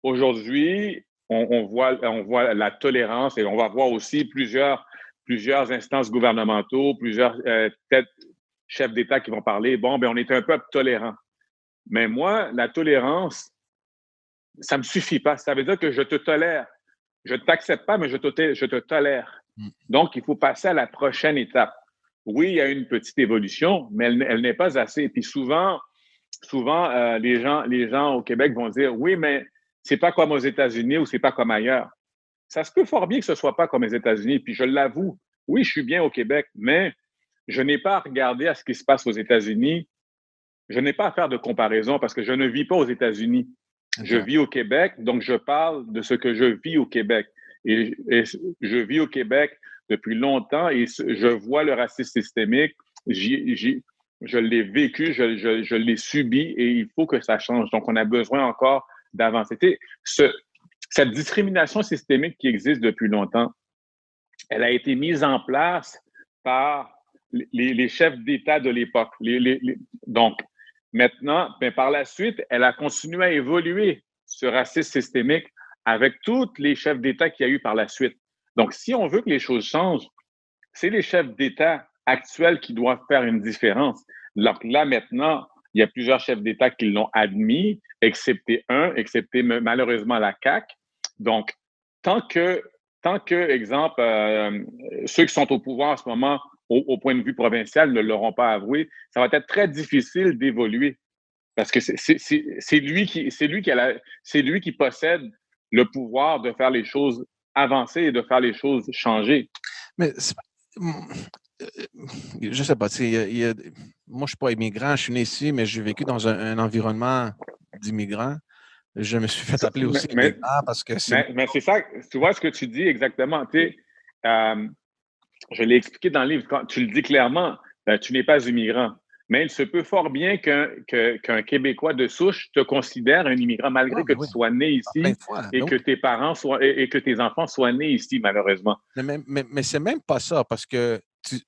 C: Aujourd'hui, on voit la tolérance et on va voir aussi plusieurs instances gouvernementaux, plusieurs peut-être chefs d'État qui vont parler, bon, ben on est un peuple tolérant. Mais moi, la tolérance, ça ne me suffit pas. Ça veut dire que je te tolère. Je ne t'accepte pas, mais je te tolère. Donc, il faut passer à la prochaine étape. Oui, il y a une petite évolution, mais elle n'est pas assez. Puis souvent, les gens au Québec vont dire, oui, mais c'est pas comme aux États-Unis ou c'est pas comme ailleurs. Ça se peut fort bien que ce soit pas comme aux États-Unis. Puis je l'avoue, oui, je suis bien au Québec, mais je n'ai pas à regarder à ce qui se passe aux États-Unis. Je n'ai pas à faire de comparaison parce que je ne vis pas aux États-Unis. Okay. Je vis au Québec, donc je parle de ce que je vis au Québec. Et je vis au Québec depuis longtemps et je vois le racisme systémique. Je l'ai vécu, je l'ai subi et il faut que ça change. Donc, on a besoin encore d'avancer. Cette discrimination systémique qui existe depuis longtemps, elle a été mise en place par les chefs d'État de l'époque. Donc, maintenant, ben, par la suite, elle a continué à évoluer, ce racisme systémique, avec tous les chefs d'État qu'il y a eu par la suite. Donc, si on veut que les choses changent, c'est les chefs d'État actuels qui doivent faire une différence. Donc là, maintenant, il y a plusieurs chefs d'État qui l'ont admis, excepté malheureusement la CAQ. Donc, tant que exemple, ceux qui sont au pouvoir en ce moment, au point de vue provincial, ne l'auront pas avoué, ça va être très difficile d'évoluer. Parce que c'est lui qui possède le pouvoir de faire les choses avancer et de faire les choses changer.
A: Mais je sais pas, moi je suis pas immigrant, je suis né ici, mais j'ai vécu dans un environnement d'immigrants. Je me suis fait appeler aussi immigrant parce que c'est...
C: Mais c'est ça, tu vois ce que tu dis exactement. Je l'ai expliqué dans le livre, quand tu le dis clairement, tu n'es pas immigrant. Mais il se peut fort bien qu'un Québécois de souche te considère un immigrant malgré que tu sois né ici et que tes parents et que tes enfants soient nés ici, malheureusement.
A: Mais c'est même pas ça, parce que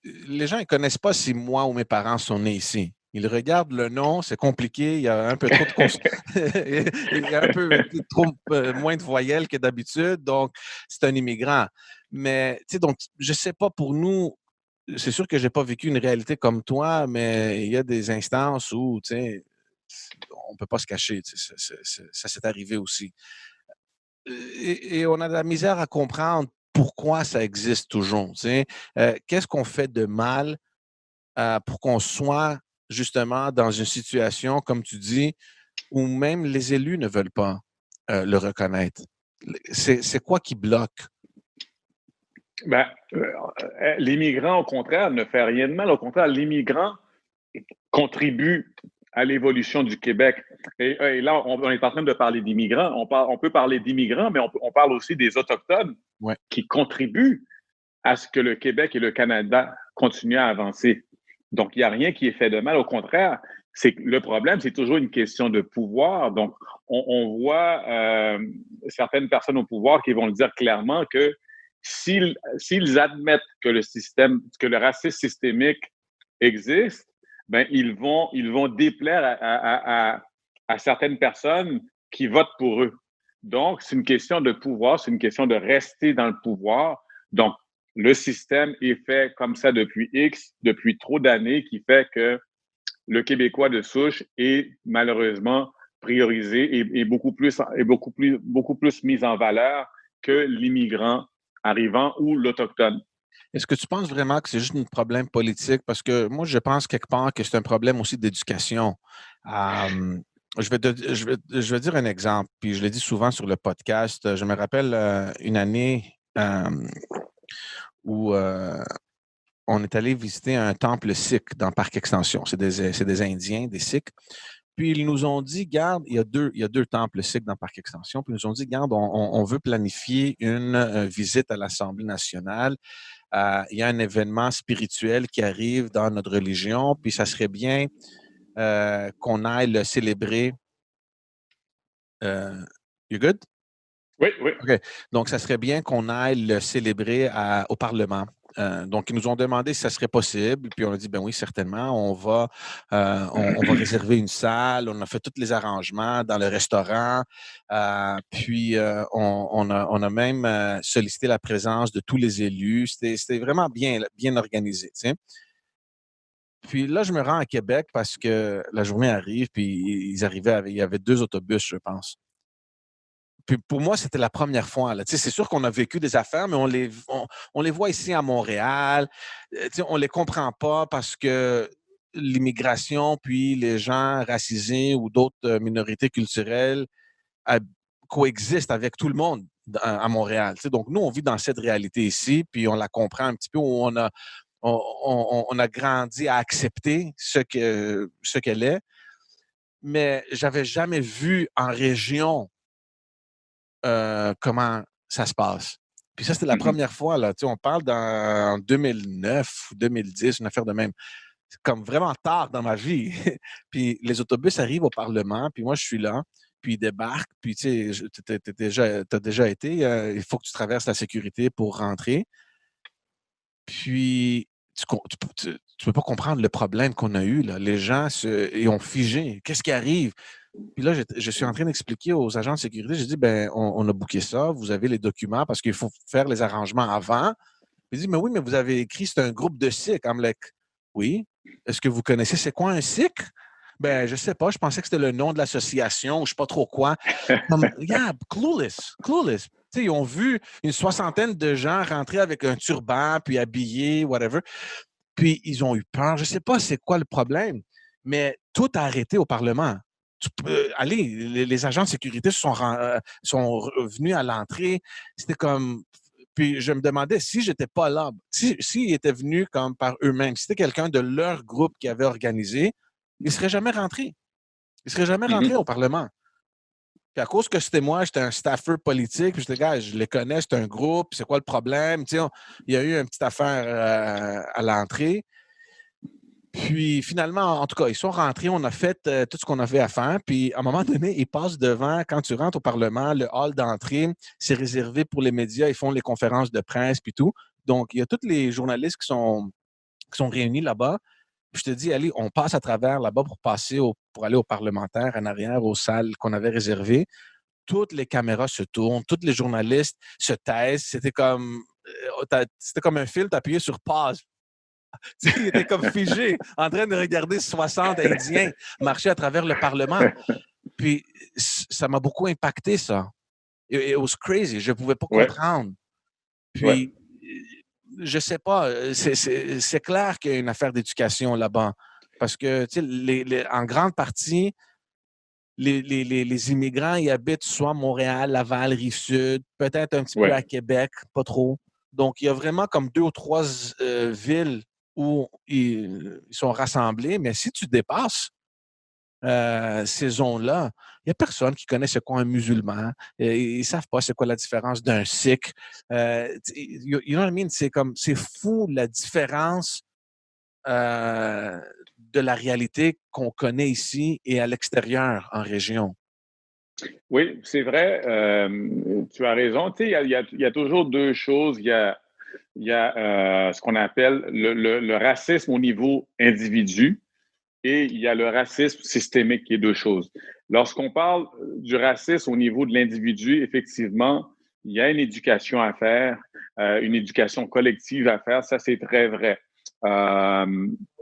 A: les gens ne connaissent pas si moi ou mes parents sont nés ici. Ils regardent le nom, c'est compliqué, il y a un peu trop il y a un peu trop moins de voyelles que d'habitude, donc c'est un immigrant. Mais, tu sais, donc, je ne sais pas pour nous, c'est sûr que je n'ai pas vécu une réalité comme toi, mais il y a des instances où, tu sais, on ne peut pas se cacher, tu sais, ça s'est arrivé aussi. Et on a de la misère à comprendre pourquoi ça existe toujours, tu sais. Qu'est-ce qu'on fait de mal pour qu'on soit justement dans une situation, comme tu dis, où même les élus ne veulent pas le reconnaître? C'est quoi qui bloque?
C: Ben, l'immigrant, au contraire, ne fait rien de mal. Au contraire, l'immigrant contribue à l'évolution du Québec. Et là, on est en train de parler d'immigrants. On peut parler d'immigrants, mais on parle aussi des Autochtones qui contribuent à ce que le Québec et le Canada continuent à avancer. Donc, il n'y a rien qui est fait de mal. Au contraire, le problème, c'est toujours une question de pouvoir. Donc, on voit certaines personnes au pouvoir qui vont le dire clairement que s'ils admettent que le racisme systémique existe, ben ils vont déplaire à certaines personnes qui votent pour eux. Donc, c'est une question de pouvoir, c'est une question de rester dans le pouvoir. Donc, le système est fait comme ça depuis trop d'années, qui fait que le Québécois de souche est malheureusement priorisé et beaucoup plus mis en valeur que l'immigrant arrivant ou l'Autochtone.
A: Est-ce que tu penses vraiment que c'est juste un problème politique? Parce que moi, je pense quelque part que c'est un problème aussi d'éducation. Je vais dire un exemple, puis je le dis souvent sur le podcast. Je me rappelle une année où on est allé visiter un temple sikh dans le parc Extension. C'est des Indiens, des Sikhs. Puis ils nous ont dit, garde, il y a deux temples sikhs dans le parc Extension. Puis ils nous ont dit, garde, on veut planifier une visite à l'Assemblée nationale. Il y a un événement spirituel qui arrive dans notre religion, puis ça serait bien qu'on aille le célébrer. You good?
C: Oui, oui.
A: OK. Donc, ça serait bien qu'on aille le célébrer au Parlement. Donc, ils nous ont demandé si ça serait possible. Puis, on a dit, ben oui, certainement. On va réserver une salle. On a fait tous les arrangements dans le restaurant. Puis, on a même sollicité la présence de tous les élus. C'était vraiment bien organisé. Tu sais. Puis là, je me rends à Québec parce que la journée arrive. Puis, il y avait 2 autobus, je pense. Puis pour moi, c'était la première fois. Là. Tu sais, c'est sûr qu'on a vécu des affaires, mais on les voit ici à Montréal. Tu sais, on ne les comprend pas parce que l'immigration, puis les gens racisés ou d'autres minorités culturelles coexistent avec tout le monde à Montréal. Tu sais, donc, nous, on vit dans cette réalité ici, puis on la comprend un petit peu, où on a grandi à accepter ce qu'elle est. Mais j'avais jamais vu en région comment ça se passe. Puis ça, c'était la première fois, là. Tu sais, on parle en 2009 ou 2010, une affaire de même. C'est comme vraiment tard dans ma vie. Puis les autobus arrivent au Parlement, puis moi, je suis là, puis ils débarquent, puis tu sais, t'as déjà été, il faut que tu traverses la sécurité pour rentrer. Puis tu peux pas comprendre le problème qu'on a eu, là. Les gens ils ont figé. Qu'est-ce qui arrive? Puis là, je suis en train d'expliquer aux agents de sécurité, j'ai dit, ben, on a booké ça, vous avez les documents parce qu'il faut faire les arrangements avant. Il dit, mais oui, mais vous avez écrit, c'est un groupe de Sikhs. I'm like, oui. Est-ce que vous connaissez, c'est quoi un Sikh? Ben, je sais pas, je pensais que c'était le nom de l'association ou je sais pas trop quoi. Yeah, clueless. Tu sais, ils ont vu une soixantaine de gens rentrer avec un turban, puis habillés, whatever. Puis ils ont eu peur. Je sais pas c'est quoi le problème, mais tout a arrêté au Parlement. Allez, les agents de sécurité sont venus à l'entrée. C'était comme. Puis je me demandais si j'étais pas là, s'ils étaient venus comme par eux-mêmes, si c'était quelqu'un de leur groupe qui avait organisé, ils ne seraient jamais rentrés. Ils ne seraient jamais rentrés au Parlement. Puis à cause que c'était moi, j'étais un staffer politique, puis j'étais, gars, je les connais, c'est un groupe, c'est quoi le problème? Tu sais, il y a eu une petite affaire à l'entrée. Puis finalement, en tout cas, ils sont rentrés, on a fait tout ce qu'on avait à faire. Puis à un moment donné, ils passent devant, quand tu rentres au Parlement, le hall d'entrée, c'est réservé pour les médias, ils font les conférences de presse puis tout. Donc, il y a tous les journalistes qui sont qui sont réunis là-bas. Puis je te dis, allez, on passe à travers là-bas pour aller aux parlementaires en arrière, aux salles qu'on avait réservées. Toutes les caméras se tournent, tous les journalistes se taisent. C'était comme un film, t'appuyais sur pause. Il était comme figé, en train de regarder 60 Indiens marcher à travers le Parlement. Puis ça m'a beaucoup impacté, ça. It was crazy. Je ne pouvais pas comprendre. Puis, je sais pas, c'est clair qu'il y a une affaire d'éducation là-bas. Parce que, tu sais, en grande partie, les immigrants, ils habitent soit Montréal, Laval, Rive-Sud, peut-être un petit peu à Québec, pas trop. Donc, il y a vraiment comme 2 ou 3 villes où ils sont rassemblés. Mais si tu dépasses ces zones-là, il n'y a personne qui connaît c'est quoi un musulman. Ils ne savent pas c'est quoi la différence d'un sikh. You know what I mean? C'est fou la différence de la réalité qu'on connaît ici et à l'extérieur en région.
C: Oui, c'est vrai. Tu as raison. Tu sais, il y a toujours deux choses. Il y a ce qu'on appelle le racisme au niveau individu et il y a le racisme systémique qui est deux choses. Lorsqu'on parle du racisme au niveau de l'individu, effectivement, il y a une éducation à faire, une éducation collective à faire. Ça, c'est très vrai.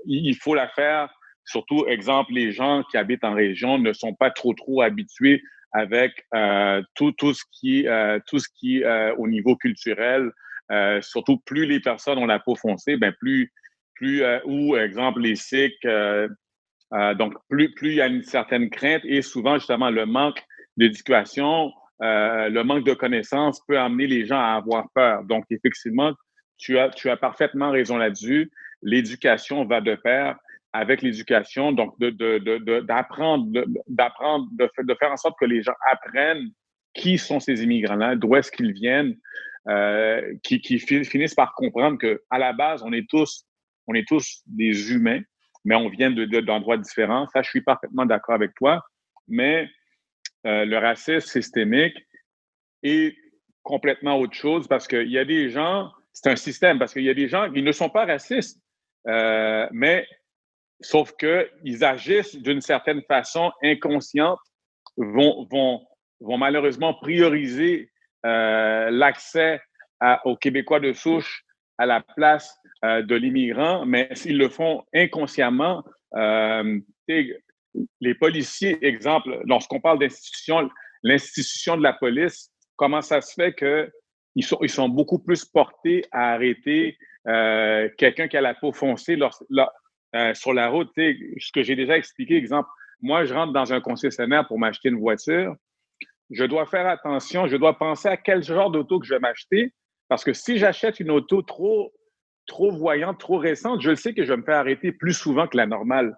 C: Il faut la faire. Surtout, exemple, les gens qui habitent en région ne sont pas trop habitués avec tout ce qui est au niveau culturel. Surtout, plus les personnes ont la peau foncée, ben plus ou exemple les Sikhs. Donc, plus il y a une certaine crainte et souvent, justement, le manque d'éducation, le manque de connaissances peut amener les gens à avoir peur. Donc, effectivement, tu as parfaitement raison là-dessus. L'éducation va de pair avec l'éducation, donc d'apprendre, de faire en sorte que les gens apprennent qui sont ces immigrants-là, d'où est-ce qu'ils viennent, qui finissent par comprendre qu'à la base, on est tous des humains, mais on vient d'endroits différents. Ça, je suis parfaitement d'accord avec toi. Mais le racisme systémique est complètement autre chose parce qu'il y a des gens, c'est un système, parce qu'il y a des gens qui ne sont pas racistes, mais sauf qu'ils agissent d'une certaine façon inconsciente, vont malheureusement prioriser l'accès aux Québécois de souche à la place de l'immigrant, mais s'ils le font inconsciemment, les policiers, exemple, lorsqu'on parle d'institution, l'institution de la police, comment ça se fait qu'ils sont beaucoup plus portés à arrêter quelqu'un qui a la peau foncée sur la route? Ce que j'ai déjà expliqué, exemple, moi, je rentre dans un concessionnaire pour m'acheter une voiture. Je dois faire attention, je dois penser à quel genre d'auto que je vais m'acheter, parce que si j'achète une auto trop voyante, trop récente, je le sais que je vais me faire arrêter plus souvent que la normale.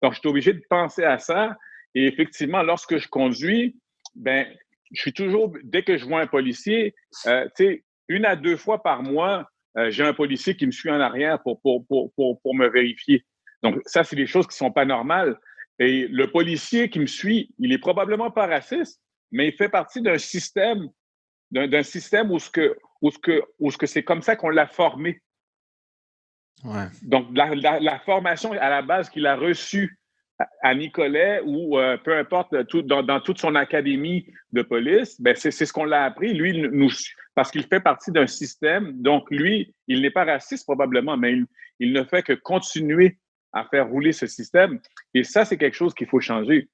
C: Donc, je suis obligé de penser à ça. Et effectivement, lorsque je conduis, ben, je suis toujours, dès que je vois un policier, tu sais, 1 à 2 fois par mois, j'ai un policier qui me suit en arrière pour me vérifier. Donc, ça, c'est des choses qui ne sont pas normales. Et le policier qui me suit, il n'est probablement pas raciste, mais il fait partie d'un système où c'est comme ça qu'on l'a formé.
A: Ouais.
C: Donc, la formation à la base qu'il a reçue à Nicolet ou peu importe, dans toute son académie de police, ben c'est ce qu'on l'a appris, lui, parce qu'il fait partie d'un système. Donc, lui, il n'est pas raciste probablement, mais il ne fait que continuer à faire rouler ce système. Et ça, c'est quelque chose qu'il faut changer.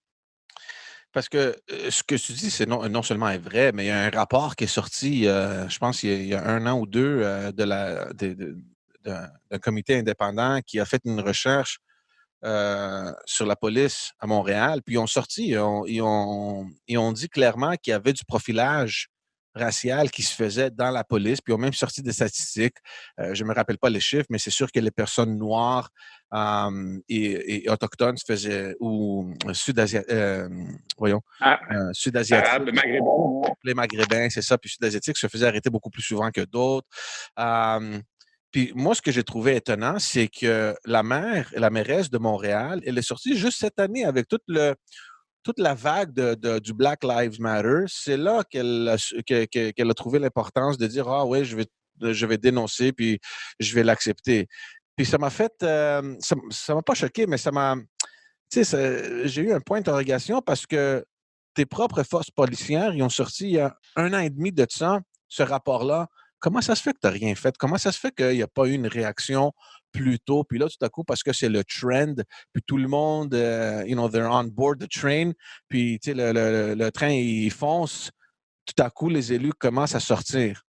A: Parce que ce que tu dis, c'est non seulement est vrai, mais il y a un rapport qui est sorti, je pense, il y a 1 an ou 2, d'un comité indépendant qui a fait une recherche sur la police à Montréal. Puis ils ont sorti, ils ont dit clairement qu'il y avait du profilage racial qui se faisait dans la police. Puis ils ont même sorti des statistiques. Je ne me rappelle pas les chiffres, mais c'est sûr que les personnes noires et autochtones se faisaient, ou sud-asiatiques, les Maghrébins, c'est ça, puis sud-asiatiques se faisaient arrêter beaucoup plus souvent que d'autres. Puis moi, ce que j'ai trouvé étonnant, c'est que la mairesse de Montréal, elle est sortie juste cette année avec toute la vague du Black Lives Matter. C'est là qu'elle a trouvé l'importance de dire « Ah oui, je vais dénoncer, puis je vais l'accepter ». Puis ça m'a fait, ça m'a pas choqué, mais ça m'a, tu sais, j'ai eu un point d'interrogation parce que tes propres forces policières, ils ont sorti il y a 1 an et demi de ça, ce rapport-là. Comment ça se fait que tu n'as rien fait? Comment ça se fait qu'il n'y a pas eu une réaction plus tôt? Puis là, tout à coup, parce que c'est le trend, puis tout le monde, they're on board the train, puis tu sais, le train, il fonce, tout à coup, les élus commencent à sortir.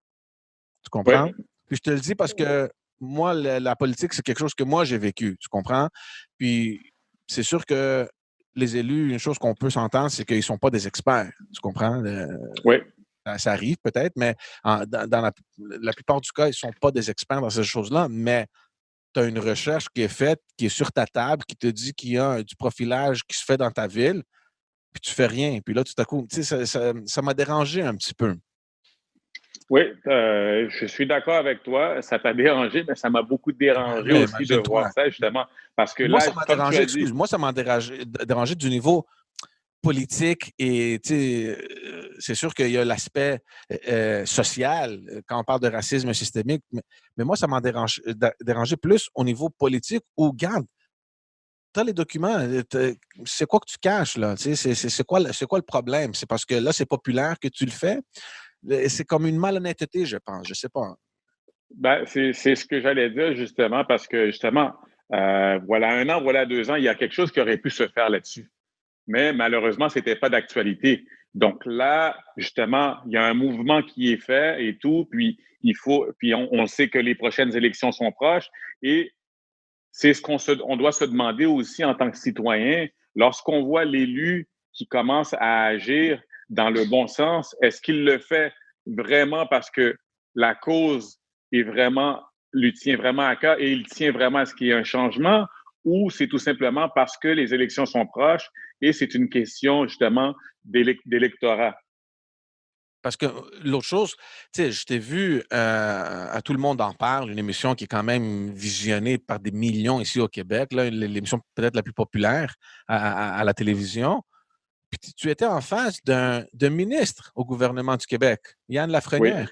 A: Tu
C: Oui,
A: comprends? Puis je te le dis parce que moi, la politique, c'est quelque chose que moi, j'ai vécu. Tu comprends? Puis c'est sûr que les élus, une chose qu'on peut s'entendre, c'est qu'ils ne sont pas des experts. Tu comprends?
C: oui.
A: Ça arrive peut-être, mais dans la plupart du cas, ils ne sont pas des experts dans ces choses-là. Mais tu as une recherche qui est faite, qui est sur ta table, qui te dit qu'il y a du profilage qui se fait dans ta ville, puis tu fais rien. Puis là, tout à coup, tu sais, ça m'a dérangé un petit peu.
C: Oui, je suis d'accord avec toi. Ça t'a dérangé, mais ça m'a beaucoup dérangé
A: Ouais,
C: aussi de voir
A: imagine-toi.
C: ça, justement. Parce que
A: Moi,
C: là,
A: ça m'a
C: comme tu
A: dérangé,
C: as dit,
A: excuse-moi, ça m'a dérangé du niveau politique et c'est sûr qu'il y a l'aspect social quand on parle de racisme systémique, mais moi, ça m'a dérangé plus au niveau politique où, regarde, tu as les documents, c'est quoi que tu caches là? C'est quoi le problème? C'est parce que là, c'est populaire que tu le fais? C'est comme une malhonnêteté, je pense, je sais pas.
C: ben, c'est ce que j'allais dire, justement, parce que, justement, voilà 1 an, voilà 2 ans, il y a quelque chose qui aurait pu se faire là-dessus. Mais malheureusement, ce n'était pas d'actualité. Donc là, justement, il y a un mouvement qui est fait et tout, puis on sait que les prochaines élections sont proches et c'est ce on doit se demander aussi en tant que citoyen, lorsqu'on voit l'élu qui commence à agir dans le bon sens, est-ce qu'il le fait vraiment parce que la cause est vraiment, lui tient vraiment à cœur et il tient vraiment à ce qu'il y ait un changement, ou c'est tout simplement parce que les élections sont proches et c'est une question justement d'électorat?
A: Parce que l'autre chose, tu sais, je t'ai vu à Tout le monde en parle, une émission qui est quand même visionnée par des millions ici au Québec, là, l'émission peut-être la plus populaire à la télévision. Puis tu étais en face d'un ministre au gouvernement du Québec, Yann
C: Oui,
A: Lafrenière,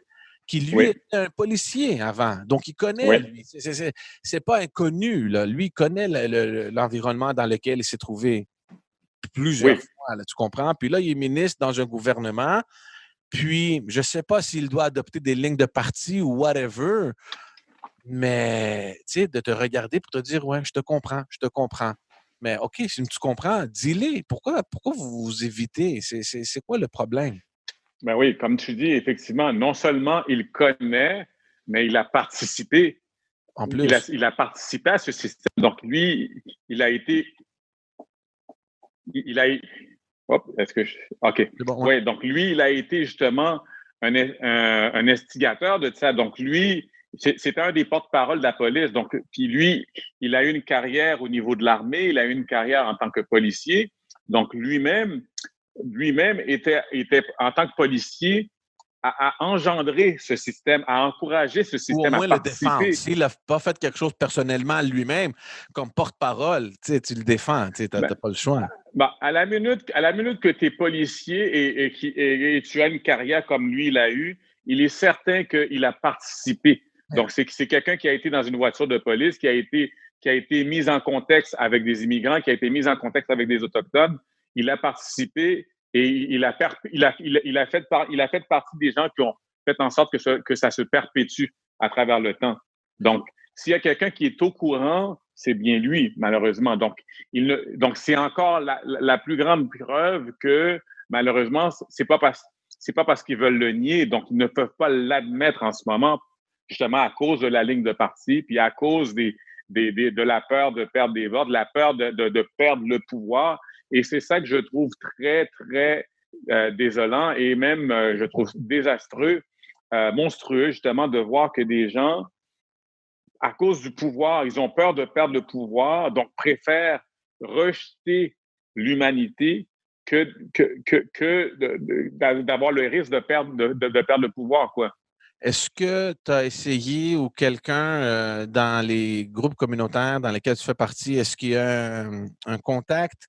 A: qui lui
C: oui,
A: était un policier avant. Donc, il connaît,
C: oui,
A: lui. C'est pas inconnu, là. Lui, il connaît l'environnement dans lequel il s'est trouvé plusieurs
C: oui.
A: fois, là, tu comprends? Puis là, il est ministre dans un gouvernement puis, je ne sais pas s'il doit adopter des lignes de parti ou whatever, mais tu sais, de te regarder pour te dire, ouais, je te comprends, je te comprends. Mais OK, si tu comprends, dis-le. Pourquoi vous vous évitez? C'est quoi le problème?
C: Ben oui, comme tu dis, effectivement, non seulement il connaît, mais il a participé.
A: En plus,
C: Il a participé à ce système. Donc, lui, il a été. Il a. Hop, est-ce que je. OK.
A: c'est bon, ouais.
C: Oui, donc lui, il a été justement un instigateur de ça. Donc, lui, c'est un des porte-parole de la police. Donc, puis lui, il a eu une carrière au niveau de l'armée, il a eu une carrière en tant que policier. Donc, lui-même était en tant que policier à engendrer ce système, à encourager ce
A: Ou au
C: système, à
A: moins le défendre.
C: participer.
A: S'il n'a pas fait quelque chose personnellement lui-même, comme porte-parole, tu le défends, tu n'as
C: Ben,
A: pas le choix.
C: ben, à la minute que tu es policier et tu as une carrière comme lui, il a eu, il est certain qu'il a participé. Donc, c'est quelqu'un qui a été dans une voiture de police, qui a été mis en contexte avec des immigrants, qui a été mis en contexte avec des Autochtones. Il a participé et il a fait partie des gens qui ont fait en sorte que ça se perpétue à travers le temps. Donc, s'il y a quelqu'un qui est au courant, c'est bien lui, malheureusement. Donc, donc c'est encore la plus grande preuve que, malheureusement, c'est pas parce qu'ils veulent le nier, donc ils ne peuvent pas l'admettre en ce moment, justement à cause de la ligne de parti, puis à cause de la peur de perdre des votes, de la peur de perdre le pouvoir. Et c'est ça que je trouve très, très désolant et même, je trouve désastreux, monstrueux, justement, de voir que des gens, à cause du pouvoir, ils ont peur de perdre le pouvoir, donc préfèrent rejeter l'humanité que d'avoir le risque de perdre le pouvoir, quoi.
A: Est-ce que tu as essayé ou quelqu'un dans les groupes communautaires dans lesquels tu fais partie, est-ce qu'il y a un contact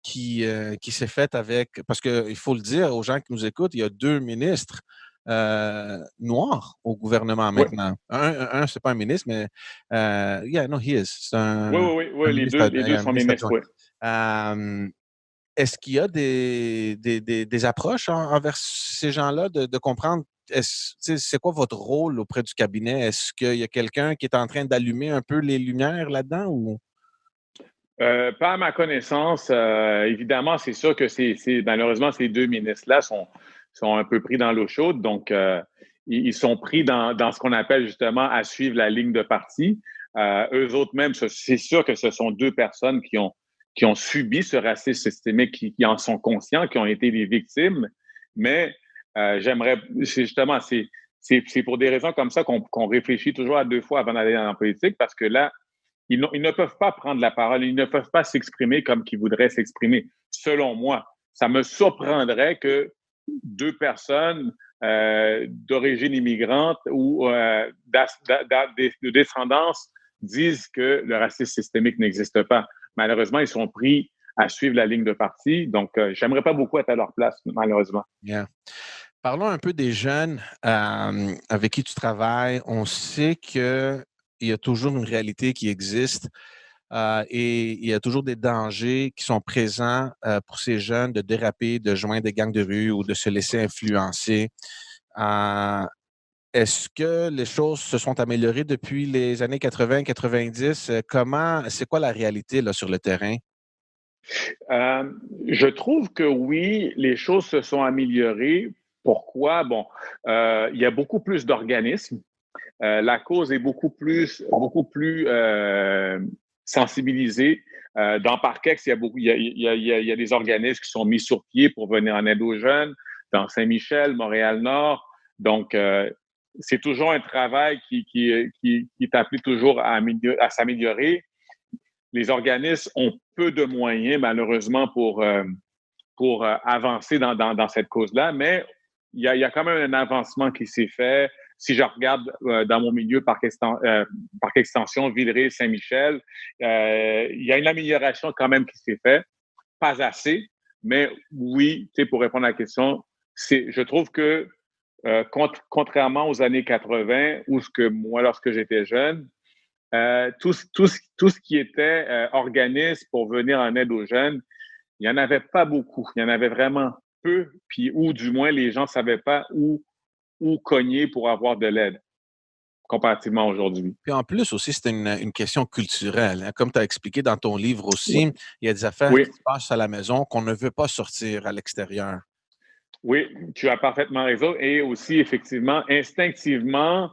A: qui s'est fait avec, parce qu'il faut le dire aux gens qui nous écoutent, il y a 2 ministres noir au gouvernement
C: Oui,
A: maintenant. C'est pas un ministre, mais yeah, no, he is. C'est
C: oui, oui, oui,
A: un
C: oui,
A: ministre,
C: les deux
A: un
C: sont
A: ministre
C: ministres,
A: adjoint.
C: oui.
A: Est-ce qu'il y a des approches envers ces gens-là de comprendre c'est quoi votre rôle auprès du cabinet? Est-ce qu'il y a quelqu'un qui est en train d'allumer un peu les lumières là-dedans ou?
C: Pas à ma connaissance. Évidemment, c'est sûr que malheureusement, ces deux ministres-là sont un peu pris dans l'eau chaude. Donc, ils sont pris dans ce qu'on appelle justement à suivre la ligne de parti. Eux autres même, c'est sûr que ce sont deux personnes qui ont subi ce racisme systémique, qui en sont conscients, qui ont été des victimes. Mais c'est pour des raisons comme ça qu'on réfléchit toujours à deux fois avant d'aller dans la politique, parce que là, ils ne peuvent pas prendre la parole, ils ne peuvent pas s'exprimer comme qu'ils voudraient s'exprimer, selon moi. Ça me surprendrait que deux personnes d'origine immigrante ou de descendance disent que le racisme systémique n'existe pas. Malheureusement, ils sont pris à suivre la ligne de parti. Donc, j'aimerais pas beaucoup être à leur place, malheureusement.
A: Yeah. Parlons un peu des jeunes avec qui tu travailles. On sait qu'il y a toujours une réalité qui existe et il y a toujours des dangers qui sont présents pour ces jeunes de déraper, de joindre des gangs de rue ou de se laisser influencer. Euh, Est-ce que les choses se sont améliorées depuis les années 80-90? C'est quoi la réalité là, sur le terrain?
C: Euh, je trouve que oui, les choses se sont améliorées. Pourquoi? Bon, il y a beaucoup plus d'organismes. La cause est beaucoup plus sensibilisée. Dans Parkex, il y a des organismes qui sont mis sur pied pour venir en aide aux jeunes. Dans Saint-Michel, Montréal-Nord. Donc, c'est toujours un travail qui est appelé toujours à s'améliorer. Les organismes ont peu de moyens, malheureusement, pour avancer dans cette cause-là, mais il y a quand même un avancement qui s'est fait. Si je regarde dans mon milieu, par extension, Villeray, Saint-Michel, il y a une amélioration quand même qui s'est faite. Pas assez, mais oui, pour répondre à la question, je trouve que contrairement aux années 80, où ce que moi, lorsque j'étais jeune, tout ce qui était organisme pour venir en aide aux jeunes, il n'y en avait pas beaucoup. Il y en avait vraiment peu, puis ou du moins les gens ne savaient pas où cogner pour avoir de l'aide, comparativement aujourd'hui.
A: Puis en plus aussi, c'est une question culturelle, hein. Comme tu as expliqué dans ton livre aussi,
C: Oui,
A: il y a des affaires
C: oui,
A: qui se passent à la maison qu'on ne veut pas sortir à l'extérieur.
C: oui, tu as parfaitement raison. Et aussi, effectivement, instinctivement,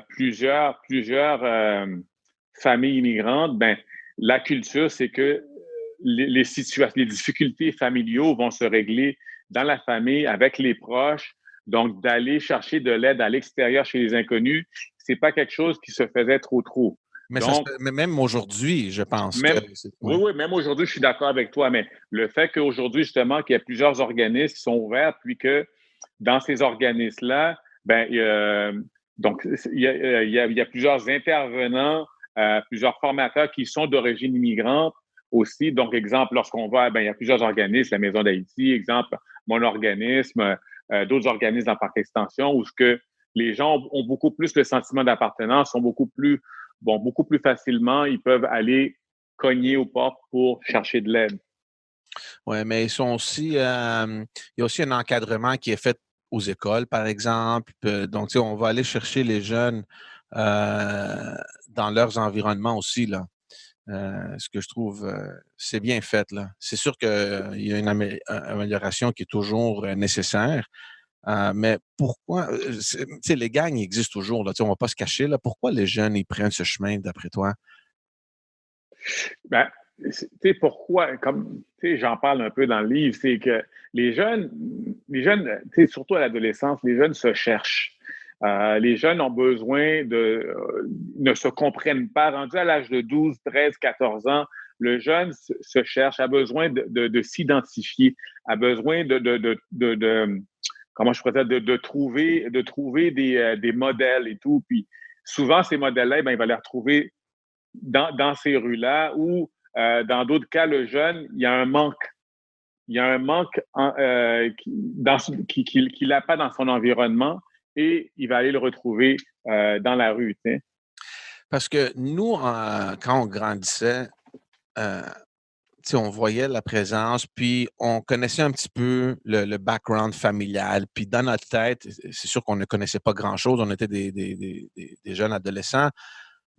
C: plusieurs familles immigrantes, ben, la culture, c'est que les difficultés familiaux vont se régler dans la famille, avec les proches. Donc, d'aller chercher de l'aide à l'extérieur chez les inconnus, c'est pas quelque chose qui se faisait trop. Donc,
A: Mais même aujourd'hui, je pense que
C: même,
A: ouais.
C: oui, même aujourd'hui, je suis d'accord avec toi, mais le fait qu'aujourd'hui, justement, qu'il y a plusieurs organismes qui sont ouverts, puis que dans ces organismes-là, ben, donc, il y a plusieurs intervenants, plusieurs formateurs qui sont d'origine immigrante aussi. Donc, exemple, lorsqu'on va, ben, il y a plusieurs organismes, la Maison d'Haïti, exemple, mon organisme, d'autres organismes en Parc Extension, où ce que les gens ont beaucoup plus le sentiment d'appartenance, sont beaucoup plus facilement, ils peuvent aller cogner aux portes pour chercher de l'aide.
A: Ouais, mais ils sont aussi, il y a aussi un encadrement qui est fait aux écoles, par exemple. Donc, tu sais, on va aller chercher les jeunes dans leurs environnements aussi, là. Ce que je trouve, c'est bien fait, là. C'est sûr qu'il y a une amélioration qui est toujours nécessaire. Mais pourquoi, tu sais, les gangs existent toujours, là. Tu sais, on ne va pas se cacher, là. Pourquoi les jeunes, ils prennent ce chemin, d'après toi?
C: Ben, tu sais, pourquoi, comme, tu sais, j'en parle un peu dans le livre, c'est que tu sais, surtout à l'adolescence, les jeunes se cherchent. Les jeunes ont besoin ne se comprennent pas. Rendu à l'âge de 12, 13, 14 ans, le jeune se cherche, a besoin de s'identifier, a besoin comment je pourrais dire, de trouver des modèles et tout. Puis souvent, ces modèles-là, ben, il va les retrouver dans ces rues-là ou dans d'autres cas, le jeune, il y a un manque. il y a un manque qu'il n'a pas dans son environnement et il va aller le retrouver dans la rue. Tu sais.
A: Parce que nous, quand on grandissait, euh, on voyait la présence, puis on connaissait un petit peu le background familial. Puis dans notre tête, c'est sûr qu'on ne connaissait pas grand-chose, on était des jeunes adolescents,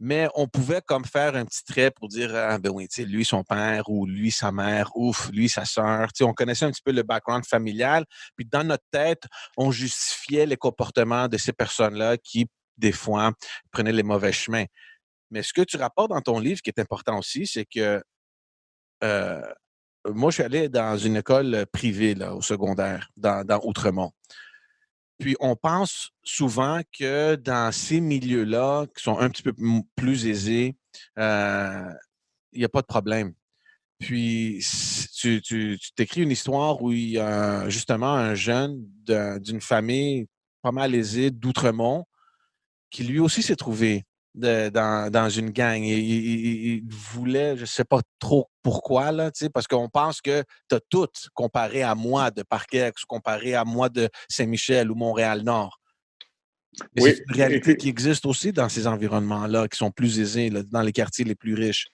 A: mais on pouvait comme faire un petit trait pour dire, ah, ben oui, lui, son père, ou lui, sa mère, ouf, lui, sa sœur. On connaissait un petit peu le background familial. Puis dans notre tête, on justifiait les comportements de ces personnes-là qui, des fois, prenaient les mauvais chemins. Mais ce que tu rapportes dans ton livre, qui est important aussi, c'est que euh, moi, je suis allé dans une école privée là, au secondaire, dans Outremont. Puis, on pense souvent que dans ces milieux-là, qui sont un petit peu plus aisés, il n'y a pas de problème. Puis, tu t'écris une histoire où il y a justement un jeune d'une famille pas mal aisée d'Outremont qui lui aussi s'est trouvé dans une gang. Il voulait, je ne sais pas trop pourquoi, là, parce qu'on pense que tu as tout comparé à moi de Parkex, comparé à moi de Saint-Michel ou Montréal-Nord. Mais
C: Oui,
A: c'est une réalité qui existe aussi dans ces environnements-là, qui sont plus aisés, là, dans les quartiers les plus riches.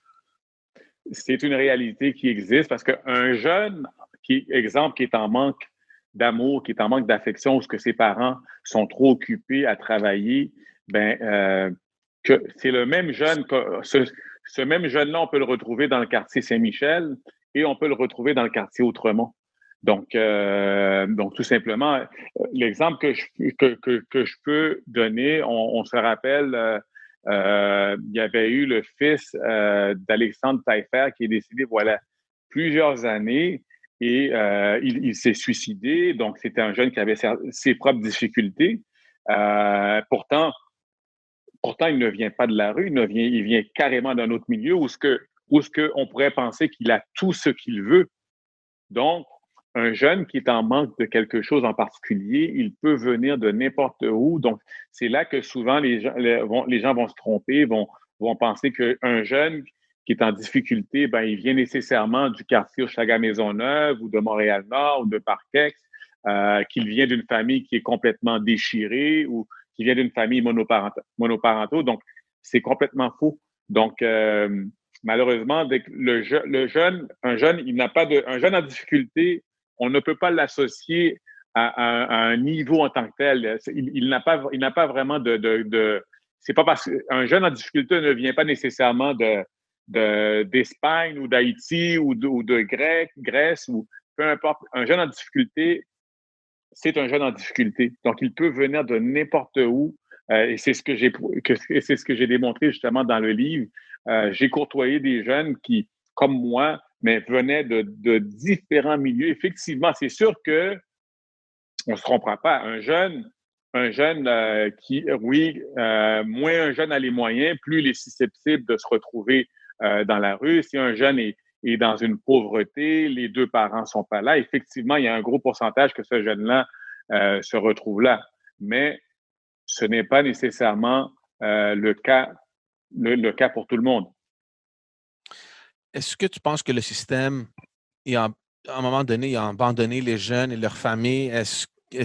C: c'est une réalité qui existe parce qu'un jeune, exemple, qui est en manque d'amour, qui est en manque d'affection, ou que ses parents sont trop occupés à travailler, que c'est le même jeune, ce même jeune-là, on peut le retrouver dans le quartier Saint-Michel et on peut le retrouver dans le quartier Outremont. Donc tout simplement, l'exemple que je peux donner, on se rappelle, il y avait eu le fils d'Alexandre Taillefer qui est décédé, voilà, plusieurs années et il s'est suicidé. Donc, c'était un jeune qui avait ses propres difficultés. Pourtant, il ne vient pas de la rue, il vient carrément d'un autre milieu où on pourrait penser qu'il a tout ce qu'il veut. Donc, un jeune qui est en manque de quelque chose en particulier, il peut venir de n'importe où. Donc, c'est là que souvent les gens vont se tromper, vont penser qu'un jeune qui est en difficulté, il vient nécessairement du quartier Hochelaga-Maisonneuve ou de Montréal-Nord ou de Parkex, qu'il vient d'une famille qui est complètement déchirée ou qui vient d'une famille monoparentale. Donc, c'est complètement faux. Donc, malheureusement, un jeune en difficulté, on ne peut pas l'associer à un niveau en tant que tel. Il n'a pas vraiment c'est pas parce qu'un jeune en difficulté ne vient pas nécessairement d'Espagne ou d'Haïti ou de Grèce ou peu importe. Un jeune en difficulté, c'est un jeune en difficulté. Donc, il peut venir de n'importe où. Et c'est ce que j'ai démontré justement dans le livre. J'ai côtoyé des jeunes qui, comme moi, mais venaient de différents milieux. Effectivement, c'est sûr que on ne se trompera pas. Un jeune moins un jeune a les moyens, plus il est susceptible de se retrouver dans la rue. Si un jeune est dans une pauvreté, les deux parents ne sont pas là, effectivement, il y a un gros pourcentage que ce jeune-là se retrouve là. Mais ce n'est pas nécessairement le cas pour tout le monde.
A: Est-ce que tu penses que le système, à un moment donné, il a abandonné les jeunes et leurs familles? Est-ce qu'il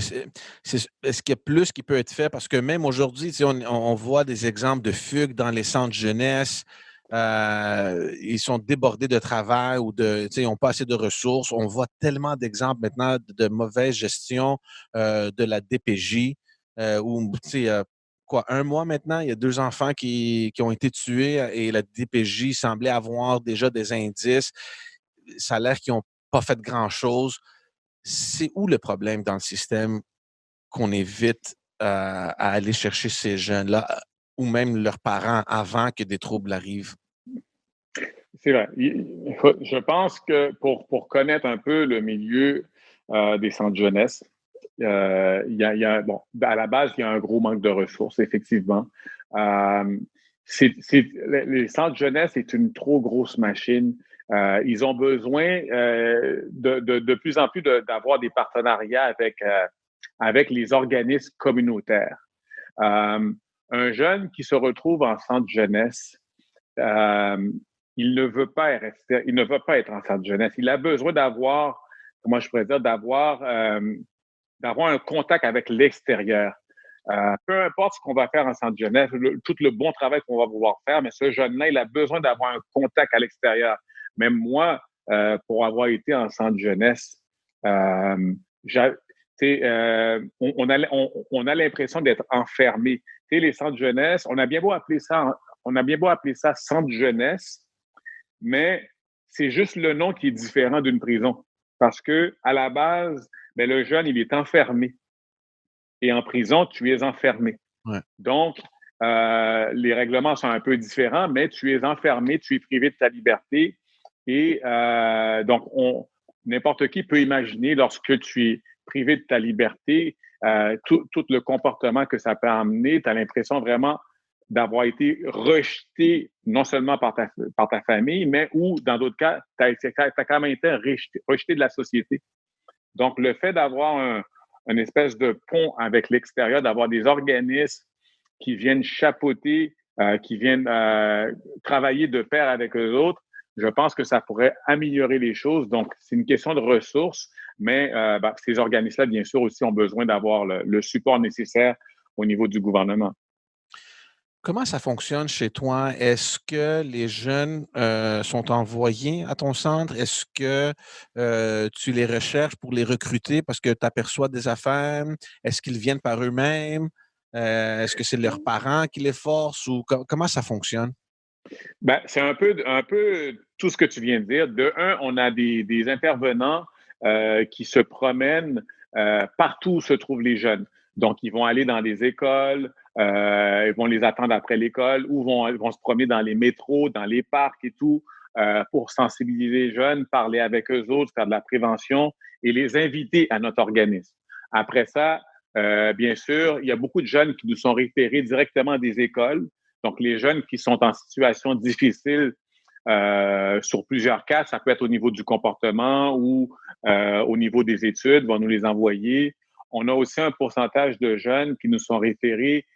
A: y a plus qui peut être fait? Parce que même aujourd'hui, on voit des exemples de fugues dans les centres jeunesse. Ils sont débordés de travail ou ils n'ont pas assez de ressources. On voit tellement d'exemples maintenant de mauvaise gestion de la DPJ où, un mois maintenant, il y a 2 enfants qui ont été tués et la DPJ semblait avoir déjà des indices. Ça a l'air qu'ils n'ont pas fait grand-chose. C'est où le problème dans le système qu'on évite à aller chercher ces jeunes-là ou même leurs parents avant que des troubles arrivent?
C: C'est vrai. Je pense que pour connaître un peu le milieu des centres jeunesse, à la base, il y a un gros manque de ressources, effectivement. Les centres jeunesse est une trop grosse machine. Ils ont besoin de plus en plus d'avoir des partenariats avec les organismes communautaires. Un jeune qui se retrouve en centre jeunesse, il ne veut pas être en centre jeunesse. Il a besoin d'avoir comment je pourrais dire, d'avoir un contact avec l'extérieur. Peu importe ce qu'on va faire en centre jeunesse, tout le bon travail qu'on va pouvoir faire, mais ce jeune-là, il a besoin d'avoir un contact à l'extérieur. Même moi, pour avoir été en centre jeunesse, on a l'impression d'être enfermé. Tu sais, les centres jeunesse, on a bien beau appeler ça centre jeunesse, mais c'est juste le nom qui est différent d'une prison. Parce que à la base, ben, le jeune, il est enfermé. Et en prison, tu es enfermé.
A: Ouais.
C: Donc, les règlements sont un peu différents, mais tu es enfermé, tu es privé de ta liberté. Et donc, n'importe qui peut imaginer lorsque tu es privé de ta liberté, tout le comportement que ça peut amener. Tu as l'impression vraiment d'avoir été rejeté non seulement par ta famille, mais ou dans d'autres cas, tu as quand même été rejeté de la société. Donc, le fait d'avoir une espèce de pont avec l'extérieur, d'avoir des organismes qui viennent chapeauter, qui viennent travailler de pair avec eux autres, je pense que ça pourrait améliorer les choses. Donc, c'est une question de ressources, mais ces organismes-là, bien sûr, aussi ont besoin d'avoir le support nécessaire au niveau du gouvernement.
A: Comment ça fonctionne chez toi? Est-ce que les jeunes sont envoyés à ton centre? Est-ce que tu les recherches pour les recruter parce que tu aperçois des affaires? Est-ce qu'ils viennent par eux-mêmes? Est-ce que c'est leurs parents qui les forcent ou comment ça fonctionne?
C: Ben, c'est un peu tout ce que tu viens de dire. De un, on a des intervenants qui se promènent partout où se trouvent les jeunes. Donc, ils vont aller dans des écoles, ils vont les attendre après l'école ou vont se promener dans les métros, dans les parcs et tout, pour sensibiliser les jeunes, parler avec eux autres, faire de la prévention et les inviter à notre organisme. Après ça, bien sûr, il y a beaucoup de jeunes qui nous sont référés directement des écoles. Donc, les jeunes qui sont en situation difficile sur plusieurs cas, ça peut être au niveau du comportement ou au niveau des études, vont nous les envoyer. On a aussi un pourcentage de jeunes qui nous sont référés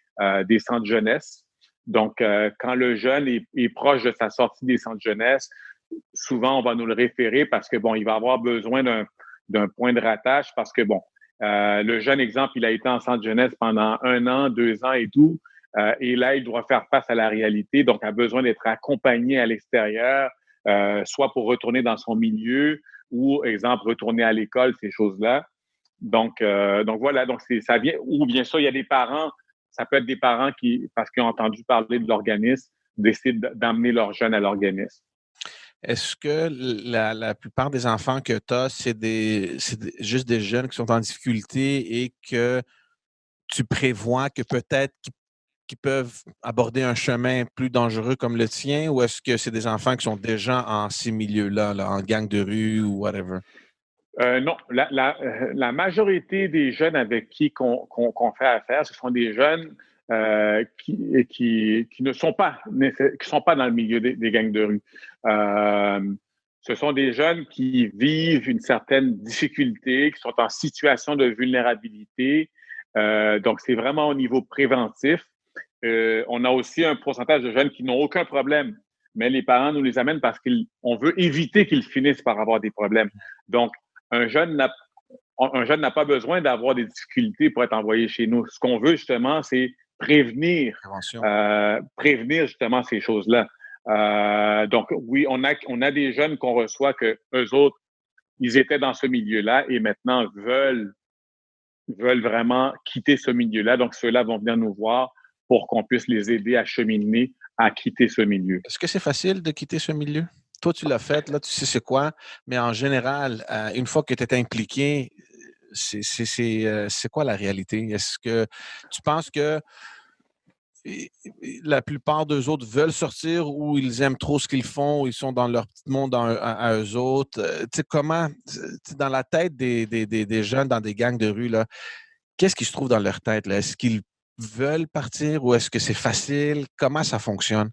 C: des centres jeunesse. Donc, quand le jeune est proche de sa sortie des centres jeunesse, souvent, on va nous le référer parce que, bon, il va avoir besoin d'un point de rattache parce que, bon, le jeune, exemple, il a été en centre jeunesse pendant 1 an, 2 ans et tout. Et là, il doit faire face à la réalité, donc a besoin d'être accompagné à l'extérieur, soit pour retourner dans son milieu ou, exemple, retourner à l'école, ces choses-là. Donc voilà, donc ça vient, ou bien sûr, il y a des parents, ça peut être des parents qui, parce qu'ils ont entendu parler de l'organisme, décident d'amener leurs jeunes à l'organisme.
A: Est-ce que la plupart des enfants que tu as, juste des jeunes qui sont en difficulté et que tu prévois que peut-être qui peuvent aborder un chemin plus dangereux comme le tien, ou est-ce que c'est des enfants qui sont déjà en ces milieux-là, là, en gang de rue ou whatever?
C: Non, la majorité des jeunes avec qui qu'on fait affaire, ce sont des jeunes qui ne sont pas qui sont pas dans le milieu des gangs de rue. Euh, Ce sont des jeunes qui vivent une certaine difficulté, qui sont en situation de vulnérabilité. Donc, c'est vraiment au niveau préventif. On a aussi un pourcentage de jeunes qui n'ont aucun problème, mais les parents nous les amènent parce qu'on veut éviter qu'ils finissent par avoir des problèmes. Donc, un jeune n'a pas besoin d'avoir des difficultés pour être envoyé chez nous. Ce qu'on veut justement, c'est prévenir
A: Prévention.
C: prévenir justement ces choses-là. Donc oui, on a des jeunes qu'on reçoit que eux autres, ils étaient dans ce milieu-là et maintenant veulent vraiment quitter ce milieu-là. Donc ceux-là vont venir nous voir pour qu'on puisse les aider à cheminer à quitter ce milieu.
A: Est-ce que c'est facile de quitter ce milieu? Toi, tu l'as fait, là, tu sais c'est quoi, mais en général, une fois que tu es impliqué, c'est quoi la réalité? Est-ce que tu penses que la plupart d'eux autres veulent sortir ou ils aiment trop ce qu'ils font, ou ils sont dans leur petit monde à eux autres? Tu sais, comment, dans la tête des jeunes dans des gangs de rue, là, qu'est-ce qui se trouve dans leur tête, là? Est-ce qu'ils veulent partir ou est-ce que c'est facile? Comment ça fonctionne?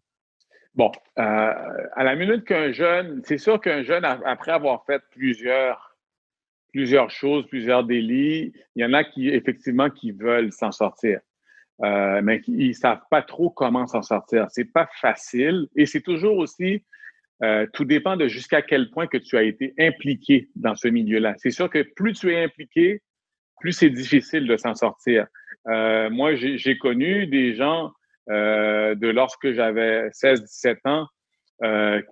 C: Bon, à la minute qu'un jeune, c'est sûr qu'un jeune, après avoir fait plusieurs choses, plusieurs délits, il y en a qui, effectivement, qui veulent s'en sortir. Mais ils savent pas trop comment s'en sortir. C'est pas facile et c'est toujours aussi tout dépend de jusqu'à quel point que tu as été impliqué dans ce milieu-là. C'est sûr que plus tu es impliqué, plus c'est difficile de s'en sortir. Moi, j'ai connu des gens de lorsque j'avais 16-17 ans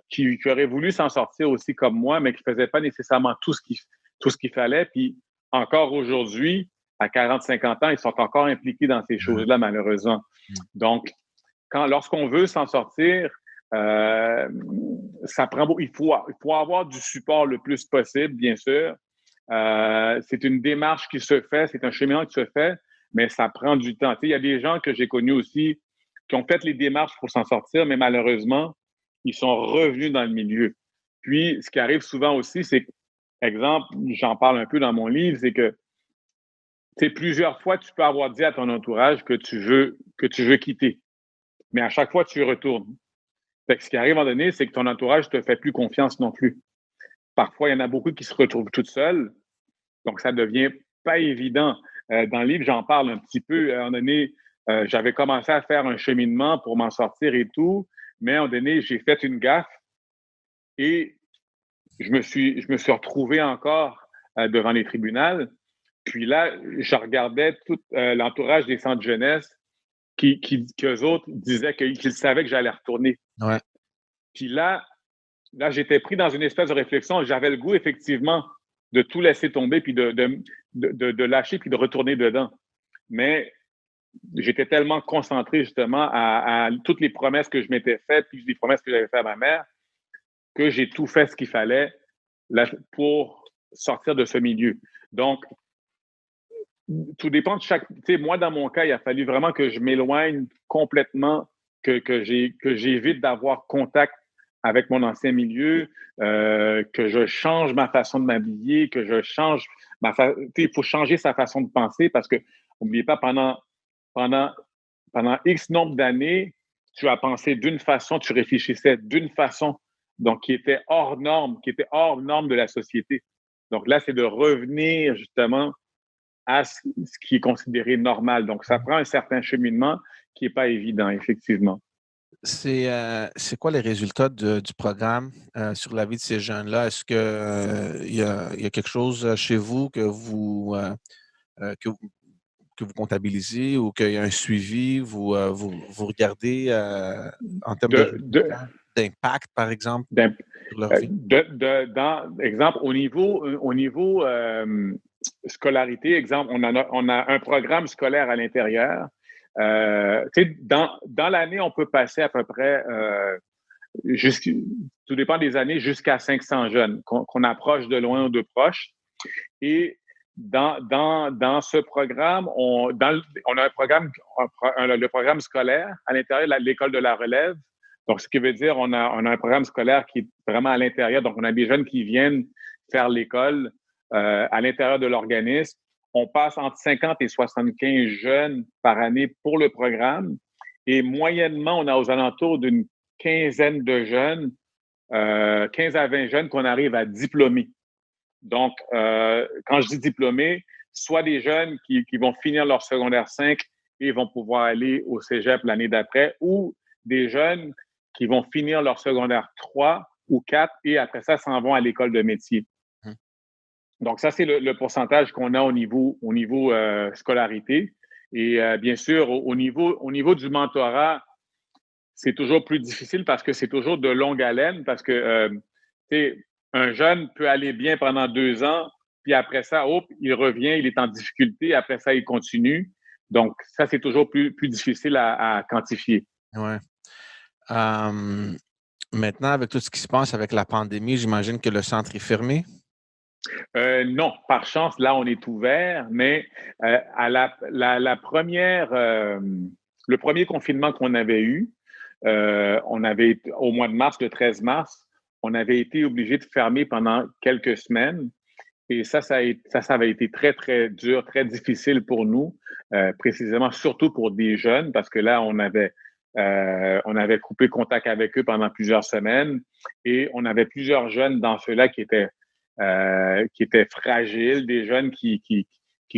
C: qui auraient voulu s'en sortir aussi comme moi, mais qui ne faisaient pas nécessairement tout ce qu'il fallait. Puis encore aujourd'hui, à 40-50 ans, ils sont encore impliqués dans ces choses-là, malheureusement. Donc, lorsqu'on veut s'en sortir, il faut avoir du support le plus possible, bien sûr. C'est une démarche qui se fait, c'est un cheminement qui se fait, mais ça prend du temps. Tu sais, il y a des gens que j'ai connus aussi qui ont fait les démarches pour s'en sortir, mais malheureusement, ils sont revenus dans le milieu. Puis, ce qui arrive souvent aussi, c'est, exemple, j'en parle un peu dans mon livre, c'est que plusieurs fois, tu peux avoir dit à ton entourage que tu veux quitter, mais à chaque fois, tu y retournes. Fait que ce qui arrive à un moment donné, c'est que ton entourage ne te fait plus confiance non plus. Parfois, il y en a beaucoup qui se retrouvent toutes seules, donc ça devient pas évident. Dans le livre, j'en parle un petit peu. À un moment donné, j'avais commencé à faire un cheminement pour m'en sortir et tout, mais à un moment donné, j'ai fait une gaffe et je me suis retrouvé encore devant les tribunaux. Puis là, je regardais tout l'entourage des centres de jeunesse qu'eux autres disaient qu'ils savaient que j'allais retourner.
A: Ouais.
C: Puis là, j'étais pris dans une espèce de réflexion. J'avais le goût, effectivement, de tout laisser tomber, puis de lâcher, puis de retourner dedans. Mais j'étais tellement concentré, justement, à toutes les promesses que je m'étais faites, puis les promesses que j'avais faites à ma mère, que j'ai tout fait ce qu'il fallait pour sortir de ce milieu. Donc, tout dépend de chaque... Tu sais, moi, dans mon cas, il a fallu vraiment que je m'éloigne complètement, que j'évite d'avoir contact avec mon ancien milieu, que je change ma façon de m'habiller, que je change il faut changer sa façon de penser parce que, n'oubliez pas, pendant X nombre d'années, tu as pensé d'une façon, tu réfléchissais d'une façon, donc qui était hors norme de la société. Donc là, c'est de revenir justement à ce qui est considéré normal. Donc, ça prend un certain cheminement qui n'est pas évident, effectivement.
A: C'est quoi les résultats du programme sur la vie de ces jeunes-là? Est-ce que il y a quelque chose chez vous que vous comptabilisez ou qu'il y a un suivi, vous regardez en termes d'impact, par exemple, sur leur vie?
C: Exemple, au niveau scolarité, exemple, on a un programme scolaire à l'intérieur. Dans l'année, on peut passer à peu près, tout dépend des années, jusqu'à 500 jeunes qu'on approche de loin ou de proche. Et dans ce programme, on a le programme scolaire à l'intérieur de l'école de la relève. Donc, ce qui veut dire on a un programme scolaire qui est vraiment à l'intérieur. Donc, on a des jeunes qui viennent faire l'école à l'intérieur de l'organisme. On passe entre 50 et 75 jeunes par année pour le programme. Et moyennement, on a aux alentours d'une quinzaine de jeunes, 15 à 20 jeunes qu'on arrive à diplômer. Donc, quand je dis diplômés, soit des jeunes qui vont finir leur secondaire 5 et vont pouvoir aller au cégep l'année d'après, ou des jeunes qui vont finir leur secondaire 3 ou 4 et après ça, s'en vont à l'école de métier. Donc, ça, c'est le pourcentage qu'on a au niveau scolarité. Et bien sûr, au niveau du mentorat, c'est toujours plus difficile parce que c'est toujours de longue haleine, parce que, tu sais, un jeune peut aller bien pendant 2 ans, puis après ça, il revient, il est en difficulté, après ça, il continue. Donc, ça, c'est toujours plus difficile à quantifier.
A: Ouais. Maintenant, avec tout ce qui se passe avec la pandémie, j'imagine que le centre est fermé?
C: Non, par chance, là, on est ouvert, mais à la première, le premier confinement qu'on avait eu, on avait au mois de mars, le 13 mars, on avait été obligé de fermer pendant quelques semaines. Et ça avait été très, très dur, très difficile pour nous, précisément, surtout pour des jeunes, parce que là, on avait coupé contact avec eux pendant plusieurs semaines et on avait plusieurs jeunes dans ceux-là qui étaient fragiles, des jeunes qui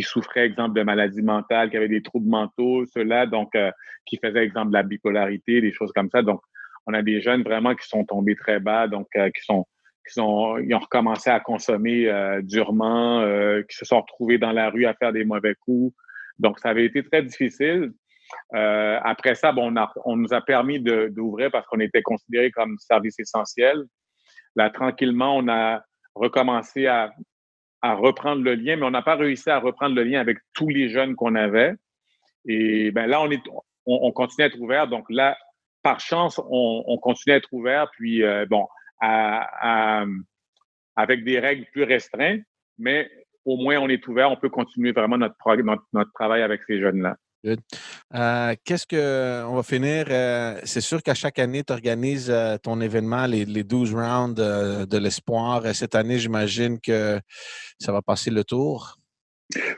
C: souffraient, exemple, de maladies mentales, qui avaient des troubles mentaux, ceux-là, donc, qui faisaient, exemple, de la bipolarité, des choses comme ça. Donc, On a des jeunes vraiment qui sont tombés très bas, donc ils ont recommencé à consommer durement, qui se sont retrouvés dans la rue à faire des mauvais coups. Donc, ça avait été très difficile. Après ça, bon, on nous a permis d'ouvrir parce qu'on était considérés comme service essentiel. Là, tranquillement, on a recommencé à reprendre le lien, mais on n'a pas réussi à reprendre le lien avec tous les jeunes qu'on avait. Et ben là, on continue à être ouvert. Donc là, par chance, on continue à être ouvert. Puis, bon, avec des règles plus restreintes, mais au moins, on est ouvert. On peut continuer vraiment notre travail avec ces jeunes-là.
A: Good. On va finir? C'est sûr qu'à chaque année, tu organises ton événement, les 12 rounds de l'espoir. Cette année, j'imagine que ça va passer le tour.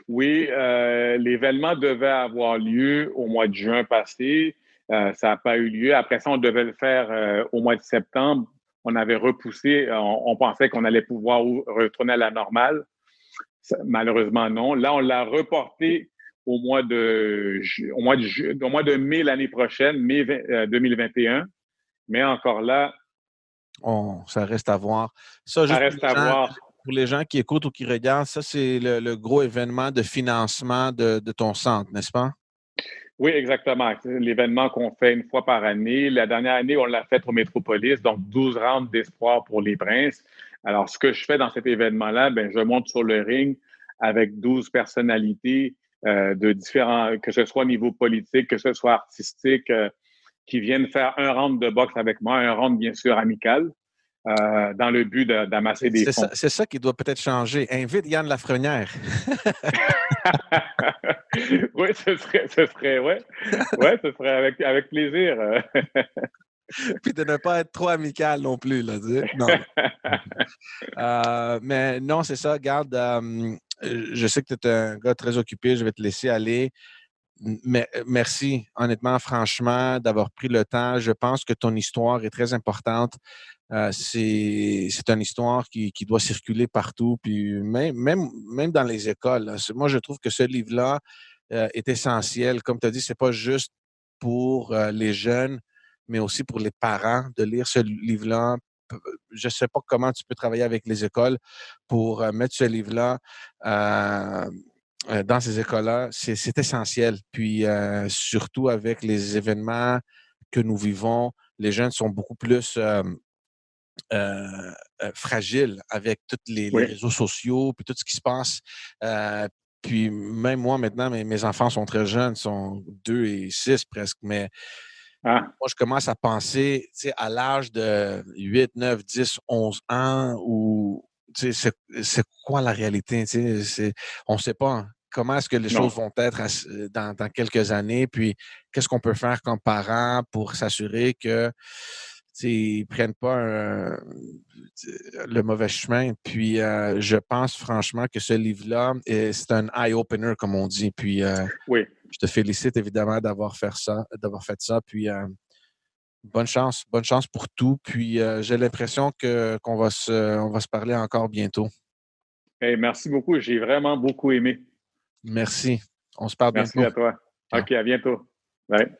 C: Oui, l'événement devait avoir lieu au mois de juin passé. Ça n'a pas eu lieu. Après ça, on devait le faire au mois de septembre. On avait repoussé. On pensait qu'on allait pouvoir retourner à la normale. Malheureusement, non. Là, on l'a reporté au mois de mai l'année prochaine, mai 2021. Mais encore là,
A: ça reste à voir. Ça reste à voir. Pour les gens qui écoutent ou qui regardent, ça, c'est le gros événement de financement de ton centre, n'est-ce pas?
C: Oui, exactement. C'est l'événement qu'on fait une fois par année. La dernière année, on l'a fait au Métropolis, donc 12 rounds d'espoir pour les Princes. Alors, ce que je fais dans cet événement-là, je monte sur le ring avec 12 personnalités de différents, que ce soit au niveau politique, que ce soit artistique, qui viennent faire un round de boxe avec moi, un round bien sûr amical, dans le but d'amasser des fonds.
A: C'est ça qui doit peut-être changer. Invite Yann Lafrenière.
C: Oui, ce serait avec plaisir.
A: Puis de ne pas être trop amical non plus, là. Non. Mais non, c'est ça. Regarde, je sais que tu es un gars très occupé. Je vais te laisser aller. Mais merci, honnêtement, franchement, d'avoir pris le temps. Je pense que ton histoire est très importante. C'est une histoire qui doit circuler partout, puis même dans les écoles. Là. Moi, je trouve que ce livre-là est essentiel. Comme tu as dit, c'est pas juste pour les jeunes, mais aussi pour les parents de lire ce livre-là. Je ne sais pas comment tu peux travailler avec les écoles pour mettre ce livre-là dans ces écoles-là. C'est essentiel. Puis surtout avec les événements que nous vivons, les jeunes sont beaucoup plus fragiles avec tous les réseaux sociaux, puis tout ce qui se passe. Puis même moi, maintenant, mes enfants sont très jeunes, sont 2 et 6 presque, mais moi, je commence à penser à l'âge de 8, 9, 10, 11 ans, où c'est quoi la réalité? On ne sait pas comment est-ce que les choses vont être dans quelques années, puis qu'est-ce qu'on peut faire comme parents pour s'assurer que ils ne prennent pas le mauvais chemin. Puis, je pense franchement que ce livre-là, c'est un eye-opener, comme on dit. Puis, je te félicite évidemment d'avoir fait ça. Puis, bonne chance pour tout. Puis, j'ai l'impression qu'on va se parler encore bientôt.
C: Hey, merci beaucoup. J'ai vraiment beaucoup aimé.
A: Merci. On se parle bientôt.
C: Merci à toi. OK, à bientôt. Bye.